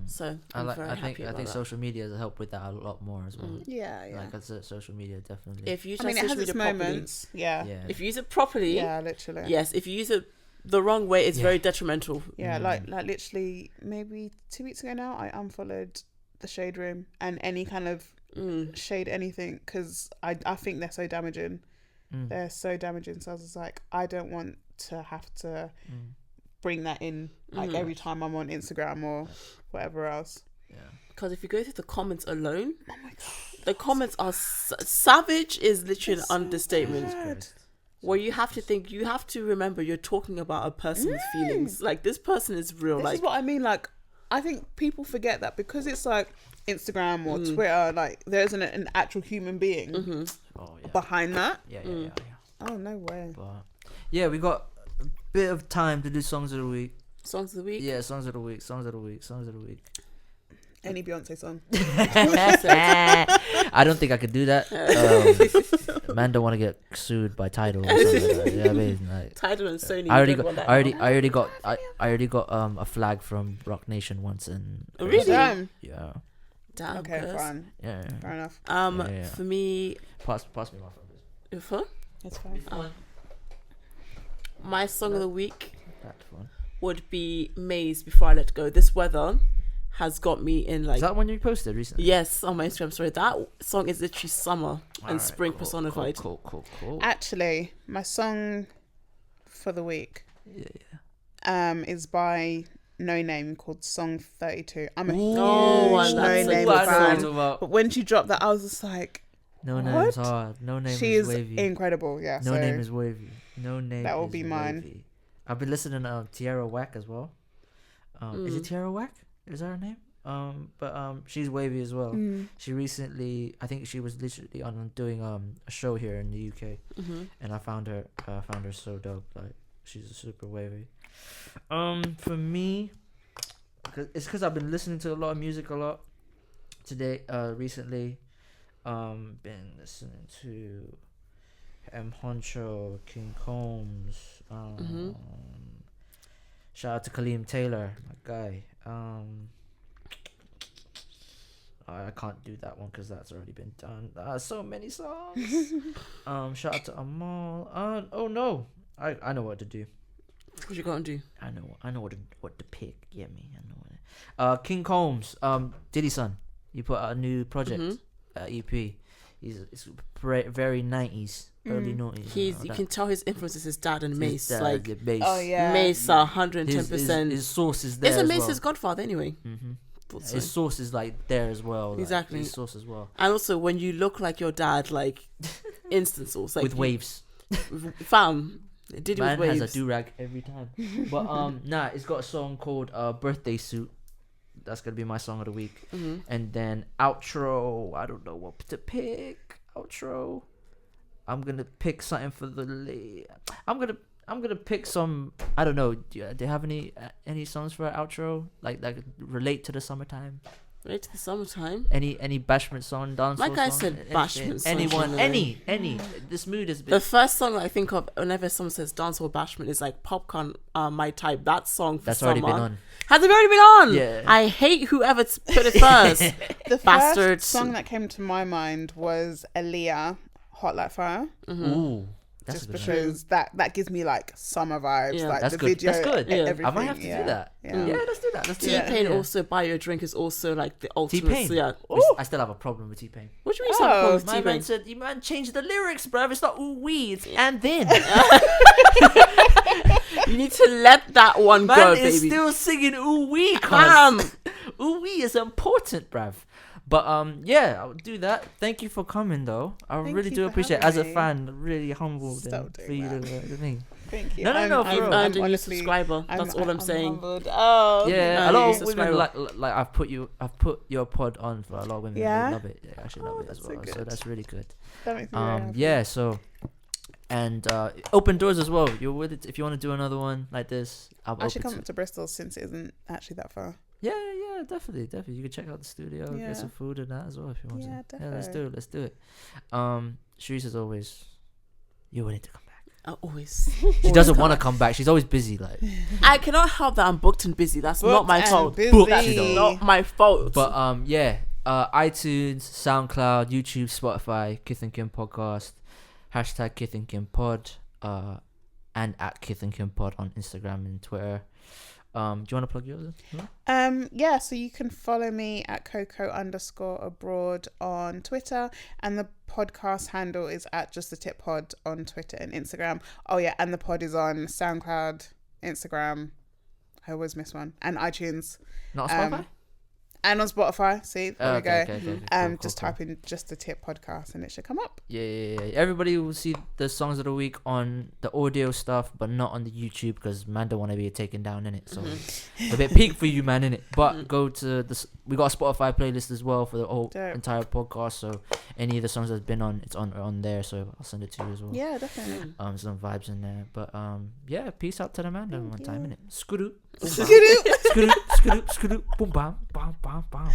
[SPEAKER 5] So I
[SPEAKER 1] think social media has helped with that a lot more as well. Like I said, social media definitely.
[SPEAKER 5] If you use
[SPEAKER 2] it has its moments.
[SPEAKER 5] If you use it properly,
[SPEAKER 2] literally.
[SPEAKER 5] Yes, if you use it the wrong way, it's very detrimental.
[SPEAKER 2] Like literally maybe 2 weeks ago now, I unfollowed the Shade Room and any kind of shade anything, because I think they're so damaging. They're so damaging. So I was just like, I don't want to have to bring that in like every time I'm on Instagram or whatever else.
[SPEAKER 5] Because if you go through the comments alone, oh my God, the comments are savage is literally an understatement. Where you have to think, you have to remember you're talking about a person with feelings. Like, this person is real.
[SPEAKER 2] This
[SPEAKER 5] like,
[SPEAKER 2] is what I mean. Like, I think people forget that because it's like Instagram or Twitter, like there isn't an actual human being behind that. Oh, no way.
[SPEAKER 1] But we got a bit of time to do songs of the week.
[SPEAKER 5] Songs of the week?
[SPEAKER 1] Yeah, songs of the week.
[SPEAKER 2] Any Beyonce song.
[SPEAKER 1] I don't think I could do that. Man don't want to get sued by Tidal or something like that. Yeah, I mean, like,
[SPEAKER 5] Tidal and Sony.
[SPEAKER 1] I already got a flag from Rock Nation once, and
[SPEAKER 5] really?
[SPEAKER 2] Damn.
[SPEAKER 1] Yeah.
[SPEAKER 5] Damn.
[SPEAKER 2] Okay, fine.
[SPEAKER 1] Yeah.
[SPEAKER 2] Fair enough.
[SPEAKER 5] For me,
[SPEAKER 1] pass me my phone, please.
[SPEAKER 5] Your phone?
[SPEAKER 2] It's fine.
[SPEAKER 5] My song of the week
[SPEAKER 1] That's fun.
[SPEAKER 5] would be Maze, Before I Let Go. This weather has got me in like.
[SPEAKER 1] Is that one you posted recently?
[SPEAKER 5] Yes, on my Instagram story. That song is literally summer and
[SPEAKER 1] Alright,
[SPEAKER 5] spring personified.
[SPEAKER 1] Cool.
[SPEAKER 2] Actually, my song for the week
[SPEAKER 1] Yeah.
[SPEAKER 2] is by NoName called Song 32. I'm a huge
[SPEAKER 5] that's
[SPEAKER 2] NoName
[SPEAKER 5] a
[SPEAKER 2] fan.
[SPEAKER 5] good
[SPEAKER 1] fan.
[SPEAKER 2] But when she dropped that, I was just like,
[SPEAKER 1] NoName's
[SPEAKER 2] What?
[SPEAKER 1] hard. NoName
[SPEAKER 2] she
[SPEAKER 1] is
[SPEAKER 2] is
[SPEAKER 1] wavy.
[SPEAKER 2] incredible. Yeah.
[SPEAKER 1] NoName
[SPEAKER 2] So
[SPEAKER 1] is wavy. NoName
[SPEAKER 2] that will
[SPEAKER 1] is
[SPEAKER 2] be mine.
[SPEAKER 1] wavy. I've been listening to Tierra Whack as well. Is it Tierra Whack? Is that her name? But she's wavy as well. She recently, I think she was literally on doing a show here in the UK, and I found her so dope. Like she's super wavy. For me, it's because I've been listening to a lot of music a lot today. Recently, been listening to M Honcho, King Combs. Shout out to Kaleem Taylor, my guy. I can't do that one because that's already been done. So many songs. Shout out to Amal. Oh no, I know what to do.
[SPEAKER 5] What you gonna do?
[SPEAKER 1] I know what to pick. Get me? I know what. King Combs. Diddy's son. He put out a new project, EP. It's very 90s, early 90s.
[SPEAKER 5] You can tell his influence is his dad and Mace.
[SPEAKER 1] Dad,
[SPEAKER 5] Like
[SPEAKER 1] the bass.
[SPEAKER 2] oh yeah,
[SPEAKER 5] Mace 110%.
[SPEAKER 1] His source is there.
[SPEAKER 5] Isn't
[SPEAKER 1] as
[SPEAKER 5] Mace
[SPEAKER 1] well.
[SPEAKER 5] his godfather anyway?
[SPEAKER 1] So. His source is like there as well. Like,
[SPEAKER 5] Exactly.
[SPEAKER 1] His source as well.
[SPEAKER 5] And also, when you look like your dad, like instant source, like
[SPEAKER 1] With waves.
[SPEAKER 5] Fam, Diddy
[SPEAKER 1] Man
[SPEAKER 5] with waves.
[SPEAKER 1] has a do-rag every time. But it's got a song called Birthday Suit. That's gonna be my song of the week. And then outro, I don't know what to pick. Outro, I'm gonna pick something for the I'm gonna pick some. I don't know. Do you have any songs for our outro like relate to the summertime?
[SPEAKER 5] Right to the summertime.
[SPEAKER 1] Any bashment song, dance?
[SPEAKER 5] My guy
[SPEAKER 1] song?
[SPEAKER 5] said bashment song.
[SPEAKER 1] Anyone,
[SPEAKER 5] Generally.
[SPEAKER 1] any. This mood is.
[SPEAKER 5] The first song I think of whenever someone says dance or bashment is like Popcorn, My Type. That song for
[SPEAKER 1] That's
[SPEAKER 5] summer.
[SPEAKER 1] already been on.
[SPEAKER 5] Has it already been on?
[SPEAKER 1] Yeah.
[SPEAKER 5] I hate whoever put it first.
[SPEAKER 2] the
[SPEAKER 5] Bastards.
[SPEAKER 2] first song that came to my mind was Aaliyah, Hot Like Fire.
[SPEAKER 1] Ooh, that's
[SPEAKER 2] Just
[SPEAKER 1] a good one.
[SPEAKER 2] because that gives me like summer vibes,
[SPEAKER 5] Yeah.
[SPEAKER 2] like
[SPEAKER 1] That's
[SPEAKER 2] the
[SPEAKER 1] good.
[SPEAKER 2] video,
[SPEAKER 1] That's good.
[SPEAKER 5] Yeah.
[SPEAKER 2] everything.
[SPEAKER 1] I might have to do that. Yeah, let's do that. Let's do that.
[SPEAKER 5] T-Pain
[SPEAKER 1] Yeah.
[SPEAKER 5] also Buy Your Drink is also like the ultimate.
[SPEAKER 1] T-Pain.
[SPEAKER 5] So yeah.
[SPEAKER 1] I still have a problem with T-Pain.
[SPEAKER 5] What do you mean you have a problem with
[SPEAKER 1] My
[SPEAKER 5] T-Pain?
[SPEAKER 1] man said, "You man changed the lyrics, bruv. It's not ooh wee, it's and then."
[SPEAKER 5] You need to let that one
[SPEAKER 1] Man
[SPEAKER 5] go,
[SPEAKER 1] is
[SPEAKER 5] baby.
[SPEAKER 1] still singing ooh wee,
[SPEAKER 5] Bam.
[SPEAKER 1] Ooh wee is important, bruv. But yeah, I'll do that. Thank you for coming, though. I
[SPEAKER 2] Thank
[SPEAKER 1] really
[SPEAKER 2] you
[SPEAKER 1] do
[SPEAKER 2] for
[SPEAKER 1] appreciate it. As a
[SPEAKER 2] having me.
[SPEAKER 1] fan, really humbled
[SPEAKER 2] Stop
[SPEAKER 1] and
[SPEAKER 2] doing
[SPEAKER 1] for you to
[SPEAKER 2] that.
[SPEAKER 1] the thing.
[SPEAKER 2] Thank you.
[SPEAKER 1] No, for
[SPEAKER 5] You've
[SPEAKER 1] real.
[SPEAKER 5] earned a new
[SPEAKER 2] honestly-
[SPEAKER 5] subscriber. That's all I'm saying.
[SPEAKER 2] humbled. Oh,
[SPEAKER 1] Yeah,
[SPEAKER 5] No,
[SPEAKER 1] a lot
[SPEAKER 5] you
[SPEAKER 1] of women
[SPEAKER 5] subscribe.
[SPEAKER 1] like I've put your pod on for a lot of women.
[SPEAKER 2] Yeah?
[SPEAKER 1] They love it. They actually love it as
[SPEAKER 2] that's so
[SPEAKER 1] well. So
[SPEAKER 2] good.
[SPEAKER 1] that's really good.
[SPEAKER 2] that makes me very happy.
[SPEAKER 1] Yeah, so and open doors as well. You're with it if you want to do another one like this.
[SPEAKER 2] I should
[SPEAKER 1] open
[SPEAKER 2] come to Bristol since it isn't actually that far.
[SPEAKER 1] Yeah, definitely. You can check out the studio,
[SPEAKER 2] Yeah.
[SPEAKER 1] get some food and that as well if you want
[SPEAKER 2] Yeah,
[SPEAKER 1] to. Yeah, let's
[SPEAKER 2] definitely.
[SPEAKER 1] do it. Sharice, as always, you're willing to come back.
[SPEAKER 5] Always.
[SPEAKER 1] She doesn't want to come back. She's always busy. Like,
[SPEAKER 5] I cannot help that I'm booked and busy. That's not my fault.
[SPEAKER 2] Busy.
[SPEAKER 1] That's
[SPEAKER 5] Not my fault.
[SPEAKER 1] but iTunes, SoundCloud, YouTube, Spotify, Kith and Kim podcast, hashtag Kith and Kim pod, and at Kith and Kim pod on Instagram and Twitter. Do you want to plug yours? No?
[SPEAKER 2] Yeah, so you can follow me at Coco_abroad on Twitter, and the podcast handle is at Just the Tip Pod on Twitter and Instagram. Oh yeah, and the pod is on SoundCloud, Instagram. I always miss one, and iTunes,
[SPEAKER 1] Not on Spotify?
[SPEAKER 2] and on Spotify. See, there we go.
[SPEAKER 1] Okay, cool,
[SPEAKER 2] Just
[SPEAKER 1] cool.
[SPEAKER 2] type in Just the Tip podcast, and it should come up.
[SPEAKER 1] Yeah. Everybody will see the songs of the week on the audio stuff, but not on the YouTube because man don't want to be taken down in it. So it's a bit peak for you, man, in it. But go to we got a Spotify playlist as well for the whole
[SPEAKER 2] Dope.
[SPEAKER 1] entire podcast. So any of the songs that's been on, it's on there. So I'll send it to you as well.
[SPEAKER 2] Yeah, definitely.
[SPEAKER 1] Some vibes in there. But yeah, peace out to the man. One time in it. Skidoo.
[SPEAKER 2] Skidoo.
[SPEAKER 1] Skidoo. Skidoo. Skidoo. Boom bam bam bam bam.